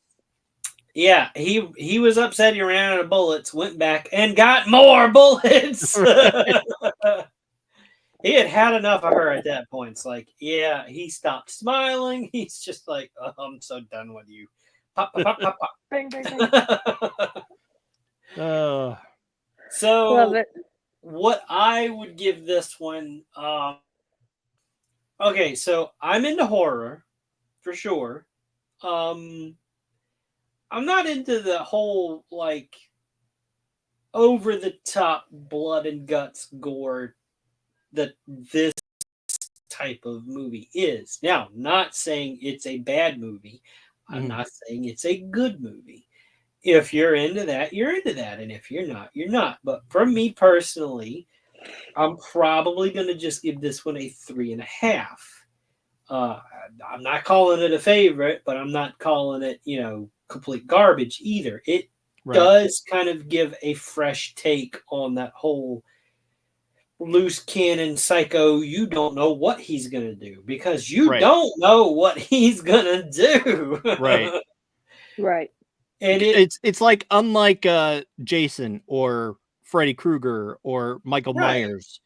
Yeah, he was upset he ran out of bullets, went back and got more bullets. He had enough of her at that point. It's like, yeah, he stopped smiling. He's just like, oh, I'm so done with you. Pop, pop, pop, pop, pop. Bang, bang, bang. Uh, So Love it. what I would give this one, okay, so I'm into horror for sure. I'm not into the whole like over the top blood and guts gore that this type of movie is. Now, not saying it's a bad movie. I'm not saying it's a good movie. If you're into that, you're into that. And if you're not, you're not. But for me personally, I'm probably going to just give this one a 3.5. I'm not calling it a favorite, but I'm not calling it, complete garbage either. It does kind of give a fresh take on that whole loose cannon psycho. You don't know what he's going to do because you don't know what he's going to do. Right. And it's like unlike Jason or Freddy Krueger or Michael Myers,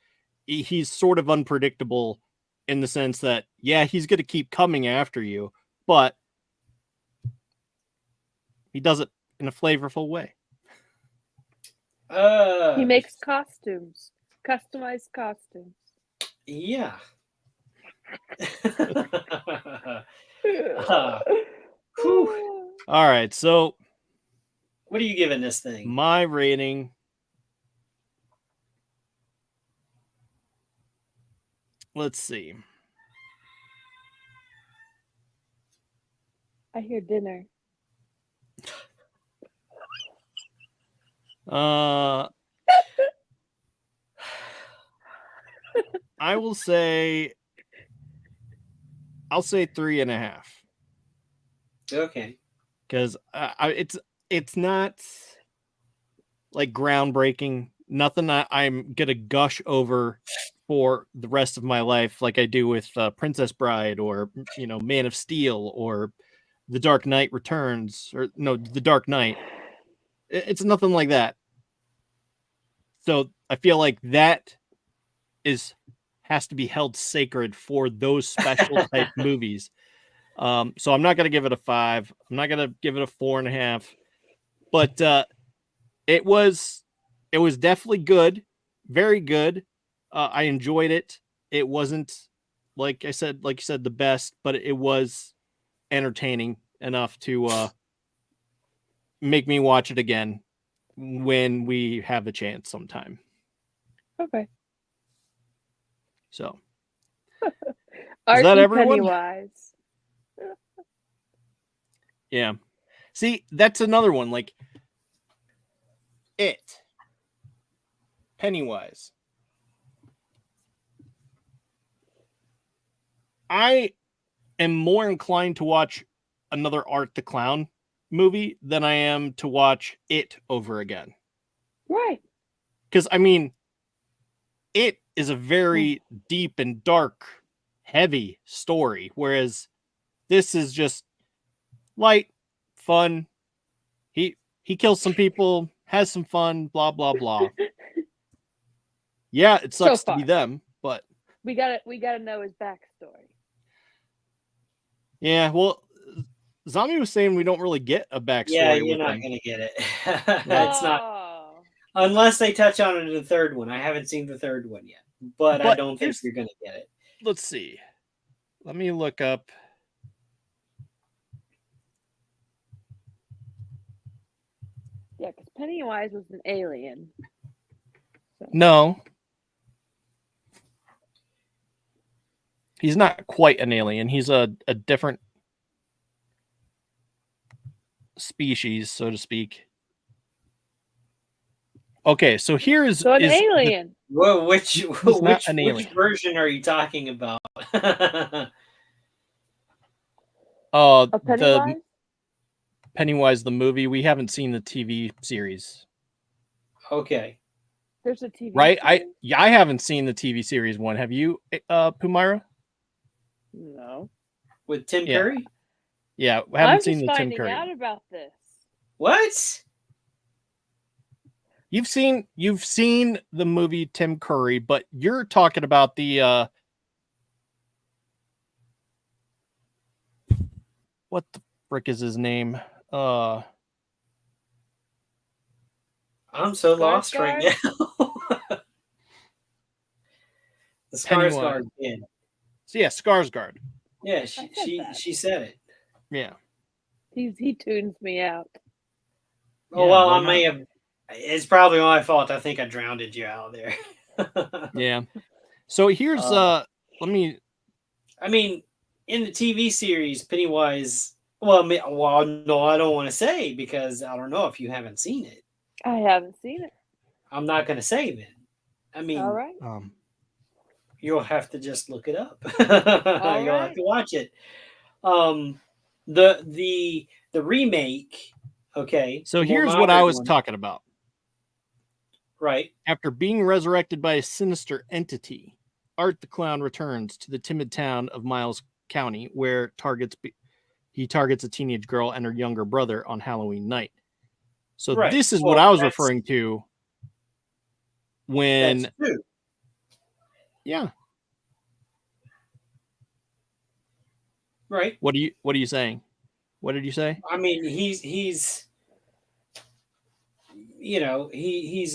he's sort of unpredictable in the sense that, yeah, he's going to keep coming after you, but he does it in a flavorful way. He makes costumes, customized costumes. Yeah. All right, so what are you giving this thing? My rating, let's see. I hear dinner. I will say, I'll say 3.5. Okay. Because it's not like groundbreaking. Nothing I'm gonna gush over for the rest of my life, like I do with Princess Bride or Man of Steel or The Dark Knight Returns, or no, The Dark Knight. It's nothing like that. So I feel like that has to be held sacred for those special type movies. So I'm not gonna give it a 5. I'm not gonna give it a 4.5. But it was definitely good, very good. I enjoyed it. It wasn't like you said, the best, but it was entertaining enough to make me watch it again when we have the chance sometime. Okay. So, is that everyone? Pennywise. Yeah. See, that's another one. Like it, Pennywise. I am more inclined to watch another Art the Clown movie than I am to watch it over again. Right. Because, I mean, it is a very deep and dark, heavy story, whereas this is just light, fun. He kills some people, has some fun, blah, blah, blah. Yeah, it sucks to be them, but we gotta know his backstory. Yeah, well, Zombie was saying we don't really get a backstory. Yeah, you're not going to get it. It's not. Unless they touch on it in the third one. I haven't seen the third one yet, but I don't think you're going to get it. Let's see. Let me look up. Yeah, because Pennywise was an alien. So. No. He's not quite an alien. He's a different species, so to speak. Okay, so here's an alien. Whoa, which version are you talking about? Pennywise? Pennywise the movie. We haven't seen the TV series. Okay. There's a TV right? series? I haven't seen the TV series one. Have you, Pumira? No. With Tim Curry? Yeah, I haven't seen the Tim Curry. I'm just finding out about this. What? You've seen the movie Tim Curry, but you're talking about the what the frick is his name? I'm so lost right now. The Skarsgård kid. So yeah, Skarsgård. Yeah, she said it. Yeah. He tunes me out. Oh Yeah, well, why I may have. It's probably my fault. I think I drowned you out there. Yeah. So here's let me. I mean, in the TV series, Pennywise. Well, no, I don't want to say because I don't know if you haven't seen it. I haven't seen it. I'm not going to say then. I mean, All right. You'll have to just look it up. All You'll have to watch it. The remake. Okay. So here's what I was talking about. Right. After being resurrected by a sinister entity, Art the Clown returns to the timid town of Miles County, where he targets a teenage girl and her younger brother on Halloween night. So this is what I was referring to when. That's true. Yeah. Right. What are you saying? What did you say? I mean, he's he's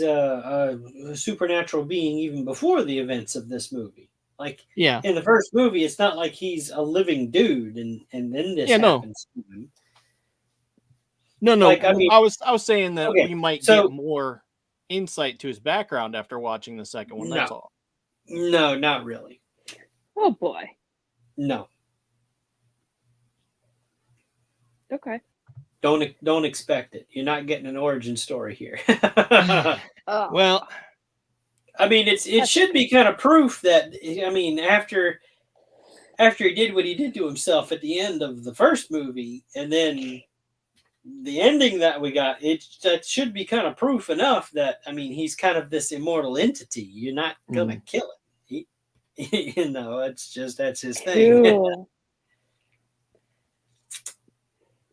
a supernatural being even before the events of this movie. Like, yeah, in the first movie, it's not like he's a living dude, and then this happens to him. No. Like, I mean, I was saying that we might get more insight to his background after watching the second one. That's all. No, not really. Oh boy. No. Okay. Don't expect it. You're not getting an origin story here. Well, I mean, it should be kind of proof that, I mean, after he did what he did to himself at the end of the first movie, and then the ending that we got, that should be kind of proof enough that, I mean, he's kind of this immortal entity. You're not gonna kill it. That's his thing. Cool.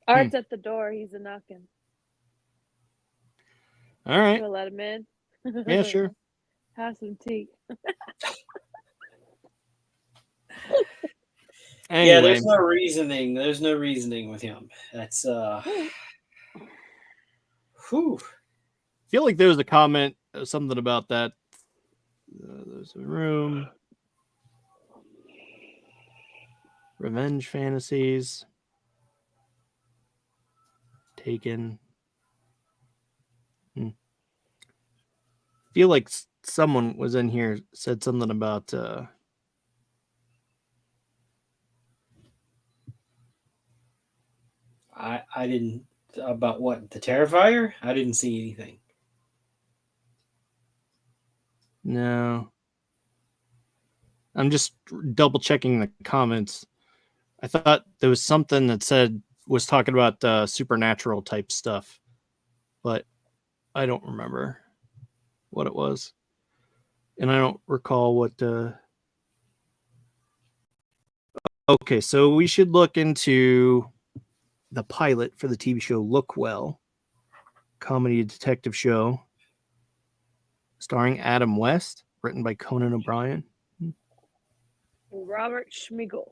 Art's at the door. He's a knocking. All right. We'll let him in. Yeah, sure. Have some tea. Anyway. Yeah, there's no reasoning. There's no reasoning with him. That's whew. I feel like there was a comment, something about that. There's a room. Revenge fantasies. Taken. Feel like someone was in here, said something about I didn't, about what, the Terrifier? I didn't see anything. No. I'm just double checking the comments. I thought there was something that was talking about supernatural type stuff, but I don't remember what it was. And I don't recall what okay, so we should look into the pilot for the TV show Look Well, comedy detective show starring Adam West, written by Conan O'Brien. Robert Schmigel.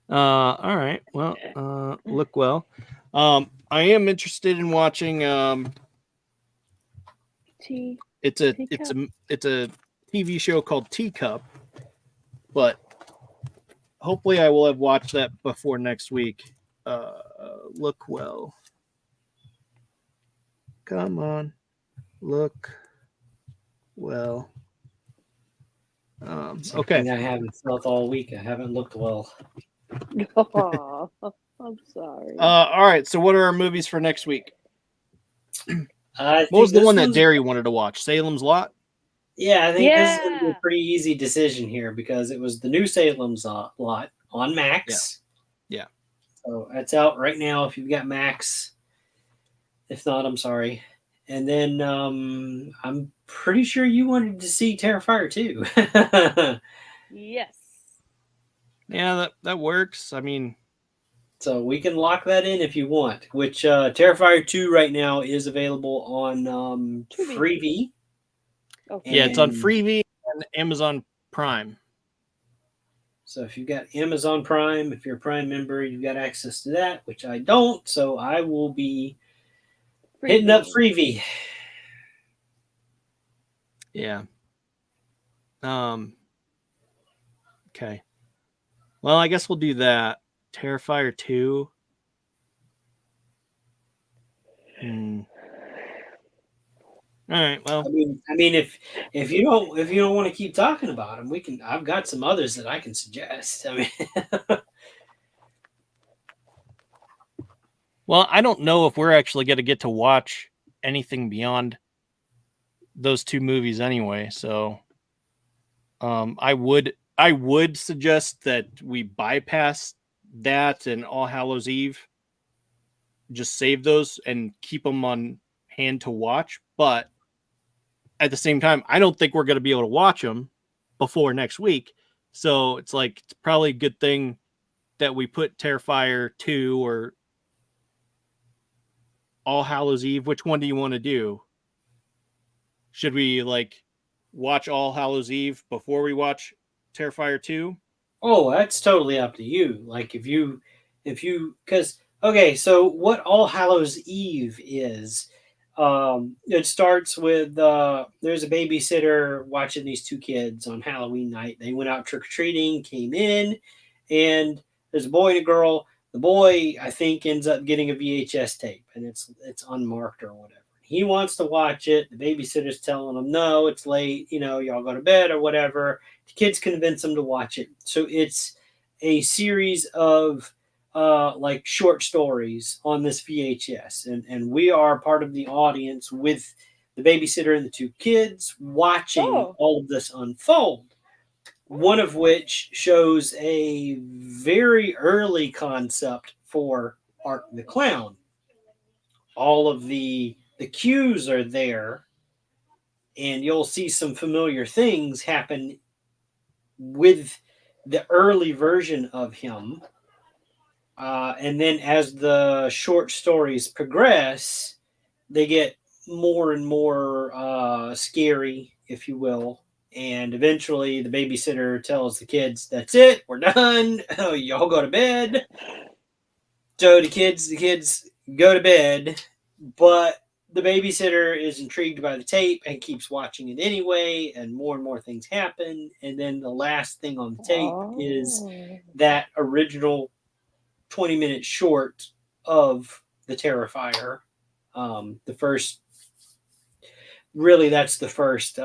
All right. Well, Look Well. I am interested in watching it's a TV show called Teacup, but hopefully I will have watched that before next week. Look Well. Come on. Look well. Okay. I haven't felt all week. I haven't looked well. Oh, I'm sorry. All right. So, what are our movies for next week? What was the one that Derry wanted to watch? Salem's Lot? Yeah, I think this is a pretty easy decision here because it was the new Salem's Lot on Max. Yeah. So that's out right now if you've got Max. If not, I'm sorry. And then I'm pretty sure you wanted to see Terrifier 2. Yes. Yeah, that works. I mean, so we can lock that in if you want. Which Terrifier 2 right now is available on Freevee. Okay. Yeah, it's on Freevee and Amazon Prime. So if you've got Amazon Prime, if you're a Prime member, you've got access to that, which I don't. So I will be hitting up Freevee. Yeah. Okay. Well, I guess we'll do that. Terrifier 2. All right. Well, I mean, if you don't want to keep talking about them, we can. I've got some others that I can suggest. I mean, well, I don't know if we're actually going to get to watch anything beyond those 2 movies anyway. So, I would suggest that we bypass that and All Hallows Eve. Just save those and keep them on hand to watch. But at the same time, I don't think we're going to be able to watch them before next week. So it's like, it's probably a good thing that we put Terrifier 2 or All Hallows Eve. Which one do you want to do? Should we like watch All Hallows Eve before we watch Terrifier 2? oh, that's totally up to you. Like if you, because okay, so what All Hallows Eve is, it starts with there's a babysitter watching these 2 kids on Halloween night. They went out trick or treating, came in, and there's a boy and a girl. The boy, I think, ends up getting a VHS tape, and it's unmarked or whatever. He wants to watch it. The babysitter's telling him, no, it's late. You know, y'all go to bed or whatever. The kids convince him to watch it. So it's a series of like short stories on this VHS. And we are part of the audience with the babysitter and the 2 kids watching all of this unfold. One of which shows a very early concept for Art the Clown. All of the cues are there, and you'll see some familiar things happen with the early version of him. And then as the short stories progress, they get more and more scary, if you will. And eventually the babysitter tells the kids, that's it, we're done. Oh, y'all go to bed. So the kids go to bed, but the babysitter is intrigued by the tape and keeps watching it anyway, and more things happen. And then the last thing on the tape is that original 20-minute short of the Terrifier. The first, really, that's the first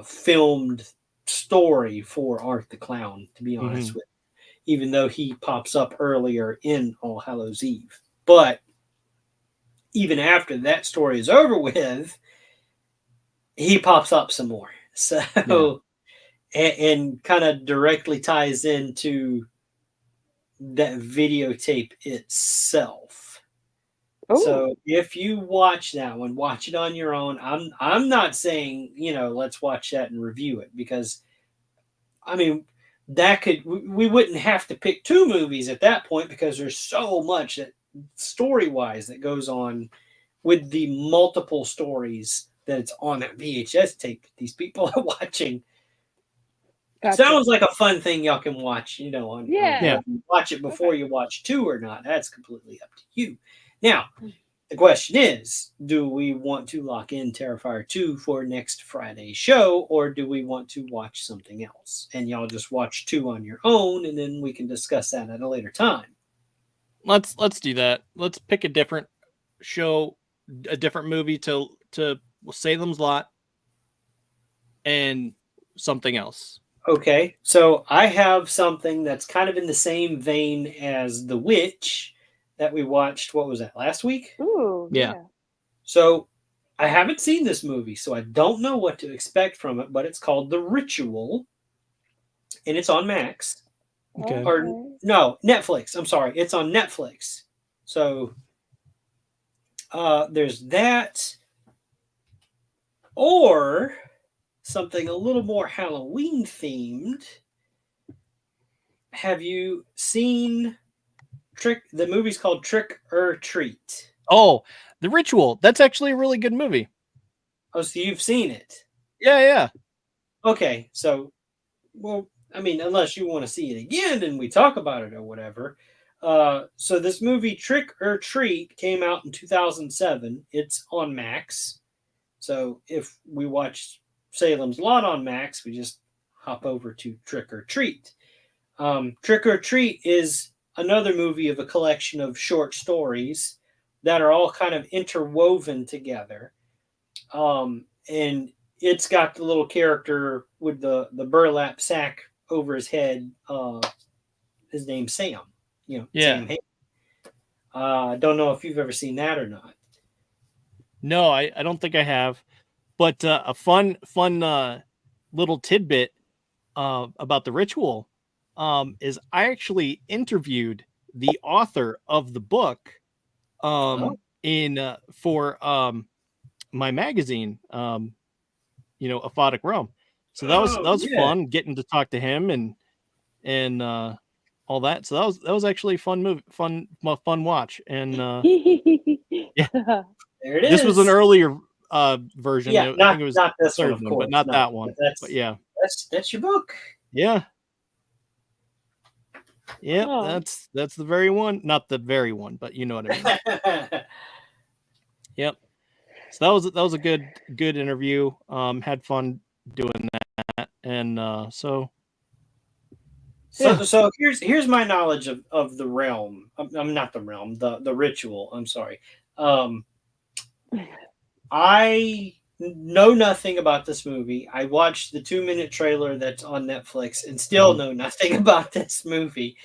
filmed story for Art the Clown, to be honest with you, even though he pops up earlier in All Hallows Eve. But even after that story is over with, he pops up some more. So, and kind of directly ties into that videotape itself. Ooh. So if you watch that one, watch it on your own. I'm not saying, let's watch that and review it, because I mean, we wouldn't have to pick 2 movies at that point, because there's so much that story-wise that goes on with the multiple stories that's on that VHS tape that these people are watching. Gotcha. Sounds like a fun thing y'all can watch, watch it before you watch 2 or not. That's completely up to you. Now, the question is, do we want to lock in Terrifier 2 for next Friday's show, or do we want to watch something else? And y'all just watch 2 on your own, and then we can discuss that at a later time. Let's do that. Let's pick a different show, a different movie to Salem's Lot, and something else. Okay, so I have something that's kind of in the same vein as The Witch that we watched. What was that, last week? Ooh, yeah. So I haven't seen this movie, so I don't know what to expect from it, but it's called The Ritual, and it's on Max. Okay. Or no, Netflix. I'm sorry. It's on Netflix. So there's that. Or something a little more Halloween themed. Have you seen the movie's called Trick or Treat? Oh, The Ritual. That's actually a really good movie. Oh, so you've seen it? Yeah. Okay, so, well, I mean, unless you want to see it again and we talk about it or whatever. So this movie Trick or Treat came out in 2007. It's on Max. So if we watched Salem's Lot on Max, we just hop over to Trick or Treat. Trick or Treat is another movie of a collection of short stories that are all kind of interwoven together. And it's got the little character with the burlap sack over his head. His name's Sam. Yeah. Sam. I don't know if you've ever seen that or not. No, I don't think I have. But a fun little tidbit about the ritual is I actually interviewed the author of the book in for my magazine, Aphotic Realm. So that was fun getting to talk to him and all that. So that was actually a fun watch. And yeah, there it is. This was an earlier version. Yeah, I think it was not this third one, of course, but not that one. But yeah, that's your book. Yeah. Yeah, Oh. that's the very one. Not the very one, but you know what I mean. Yep. So that was a good interview. Had fun doing that. And so here's my knowledge of the realm. I'm not the realm, the ritual. I'm sorry. I know nothing about this movie. I watched the 2-minute trailer that's on Netflix and still know nothing about this movie.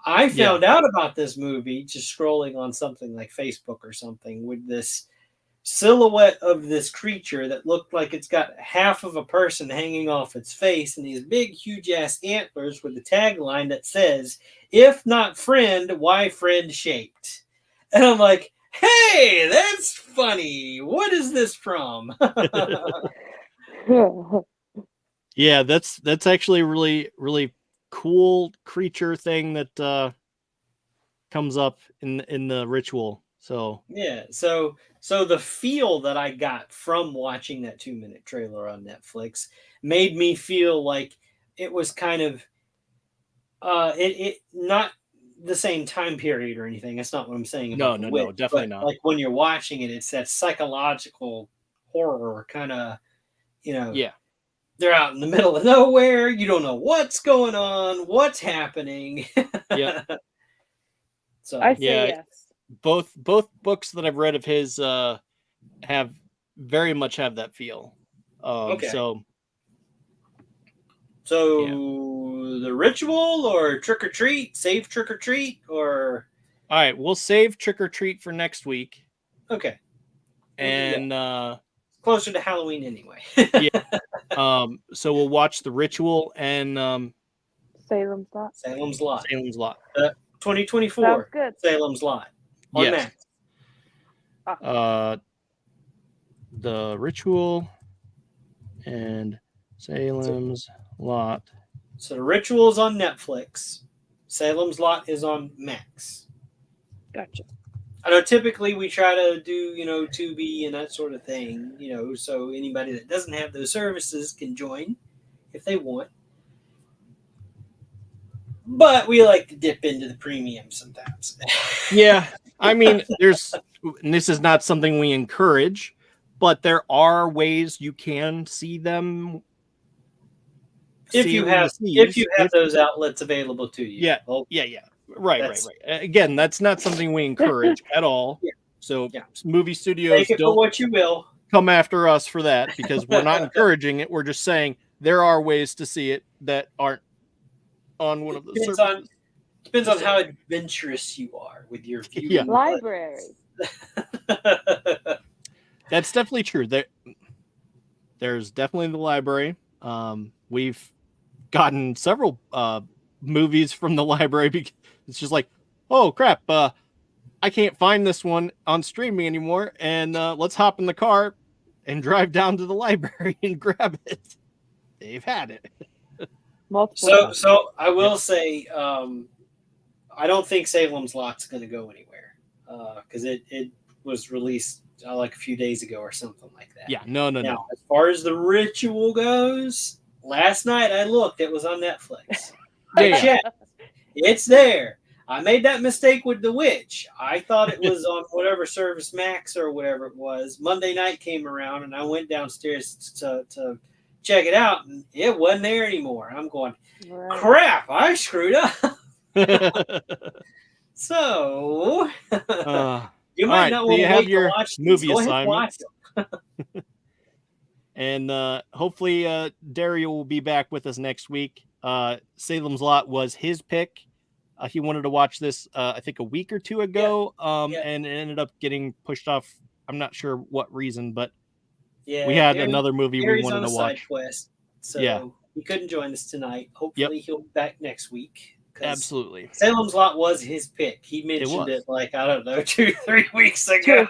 I found out about this movie just scrolling on something like Facebook or something with this silhouette of this creature that looked like it's got half of a person hanging off its face and these big, huge ass antlers with the tagline that says, "If not friend, why friend shaped?" And I'm like, hey, that's funny. What is this from? Yeah, that's actually a really, really cool creature thing that comes up in the ritual. So yeah, so the feel that I got from watching that 2-minute trailer on Netflix made me feel like it was kind of it not the same time period or anything. That's not what I'm saying. No, definitely not. Like when you're watching it, it's that psychological horror kind of, Yeah. They're out in the middle of nowhere. You don't know what's going on, what's happening. Yeah. So I say yes. Both books that I've read of his have very much have that feel. Okay. So the ritual or Trick or Treat, save Trick or Treat, or all right, we'll save Trick or Treat for next week. Okay. And closer to Halloween anyway. Yeah. So we'll watch the ritual and Salem's Lot. Salem's Lot. 2024. Sounds good. Salem's Lot. On Max. The ritual and Salem's Lot. So the ritual is on Netflix. Salem's Lot is on Max. Gotcha. I know typically we try to do, Tubi and that sort of thing, so anybody that doesn't have those services can join if they want. But we like to dip into the premium sometimes. Yeah. I mean, this is not something we encourage, but there are ways you can see them. If you have those outlets available to you. Yeah. Well, yeah. Right. Again, that's not something we encourage at all. Yeah. So movie studios take it for what you will. Come after us for that because we're not encouraging it. We're just saying there are ways to see it that aren't on one of the services. Depends on how adventurous you are with your viewing. Library. That's definitely true. There's definitely the library. We've gotten several movies from the library because it's just like, oh crap, I can't find this one on streaming anymore, and let's hop in the car and drive down to the library and grab it. They've had it. So I will say, I don't think Salem's Lot's going to go anywhere because it was released like a few days ago or something like that. Yeah, no. Now, as far as the ritual goes, last night I looked. It was on Netflix. I Yeah. checked. It's there. I made that mistake with The Witch. I thought it was on whatever service, Max or whatever it was. Monday night came around, and I went downstairs to check it out, and it wasn't there anymore. I'm going, Right. crap, I screwed up. So, you might right, not so want you to have wait to your watch these. movie Go ahead and watch assignment. them. And hopefully Dario will be back with us next week. Salem's Lot was his pick. He wanted to watch this, I think, a week or two ago, and it ended up getting pushed off. I'm not sure what reason, but Yeah, we had another movie we Gary's wanted on a to side watch. quest, so Yeah. he couldn't join us tonight. Hopefully, he'll be back next week. 'Cause Absolutely. Salem's Lot was his pick. He mentioned it like, I don't know, 2-3 weeks ago.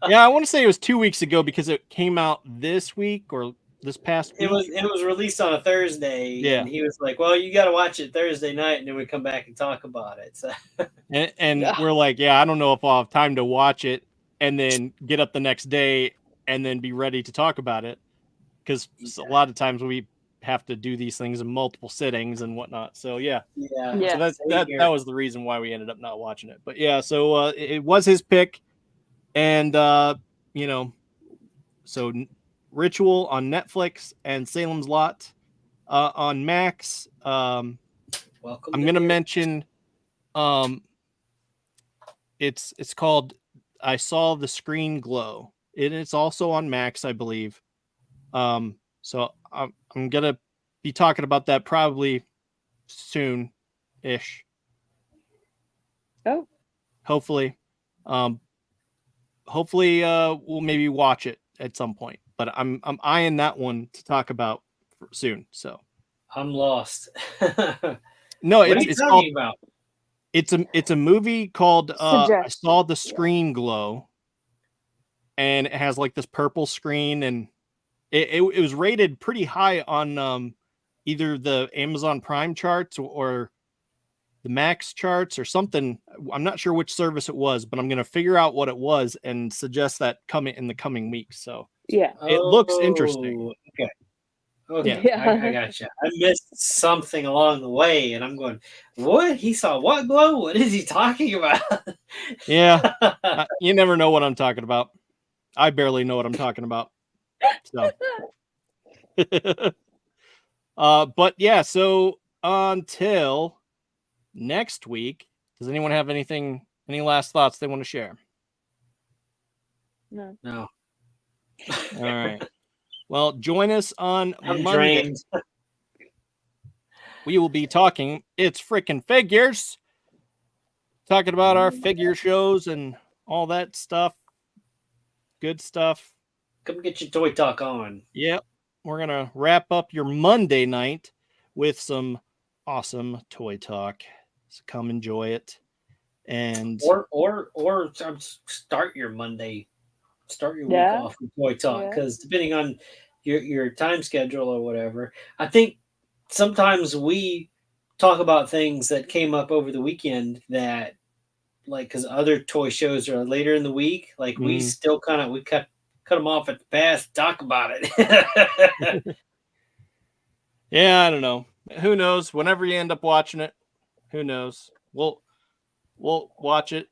Yeah, I want to say it was 2 weeks ago because it came out this week or this past week. It was released on a Thursday, Yeah. and he was like, "Well, you got to watch it Thursday night, and then we come back and talk about it." So, and we're like, yeah, I don't know if I'll have time to watch it and then get up the next day and then be ready to talk about it, because a lot of times we have to do these things in multiple sittings and whatnot. So yeah. So that was the reason why we ended up not watching it. But yeah, so it was his pick, and so Ritual on Netflix and Salem's Lot on Max. welcome. I'm gonna mention it's called I Saw the Screen Glow. It's also on Max, I believe. So I'm gonna be talking about that probably soon-ish. Oh. Hopefully. Hopefully we'll maybe watch it at some point. But I'm eyeing that one to talk about soon. So I'm lost. No, what are you it's talking called, about? It's a movie called I Saw the Screen Glow, and it has like this purple screen, and it was rated pretty high on either the Amazon Prime charts or the Max charts or something. I'm not sure which service it was, but I'm gonna figure out what it was and suggest that coming in the coming weeks. So yeah, it looks interesting. Okay, Yeah. I gotcha. I missed something along the way, and I'm going, what? He saw what glow? What is he talking about? Yeah, you never know what I'm talking about. I barely know what I'm talking about. So, but yeah, so until next week, does anyone have any last thoughts they want to share? No. No. All right. Well, join us on I'm Monday. drained. We will be talking It's Frickin' Figures. Talking about our figure shows and all that stuff. Good stuff. Come get your toy talk on. Yep. We're going to wrap up your Monday night with some awesome toy talk. So come enjoy it. And or start your Monday. Start your week off with toy talk, because depending on your time schedule or whatever, I think sometimes we talk about things that came up over the weekend that, like, because other toy shows are later in the week, like we still we cut them off at the pass to talk about it. Yeah, I don't know. Who knows? Whenever you end up watching it, who knows? We'll watch it.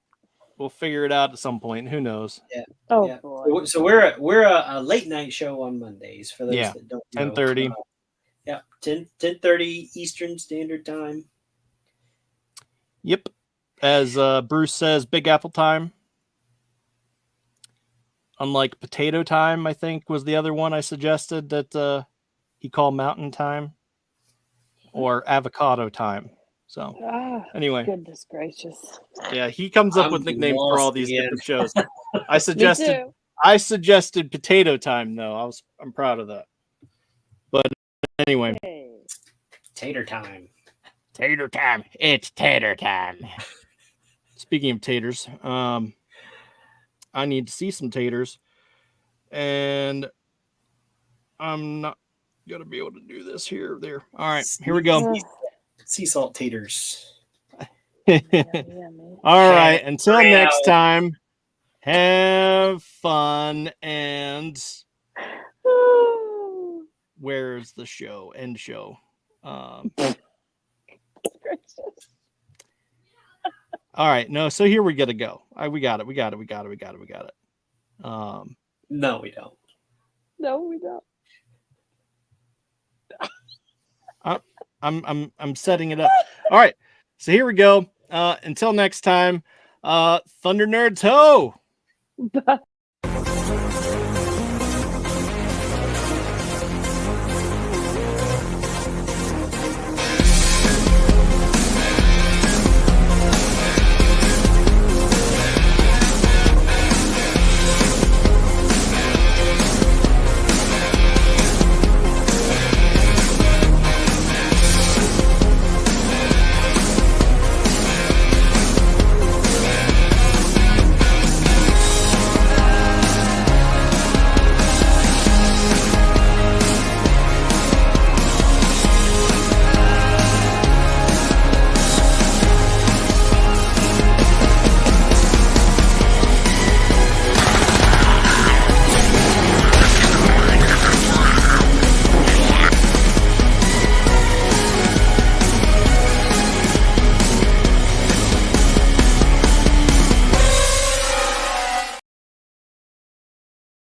We'll figure it out at some point. Who knows? Yeah. Oh, yeah. boy. So we're a late night show on Mondays for those that don't know. 10:30. Yeah, 10:30 Eastern Standard Time. Yep. As Bruce says, Big Apple time. Unlike Potato Time, I think was the other one I suggested that he called Mountain Time or Avocado Time. So anyway, goodness gracious. Yeah, he comes up with nicknames for all these different shows. I suggested Potato Time though. I'm proud of that. But anyway, Tater time. Tater time. It's tater time. Speaking of taters, I need to see some taters, and I'm not gonna be able to do this here or there. All right, here we go. Sea salt taters. All right, until next time, have fun and where's the show? End show. All right, no. So here we gotta go. We got it. No, we don't. No, we don't. I'm setting it up. All right. So here we go. Until next time. Thunder Nerds ho! Bye.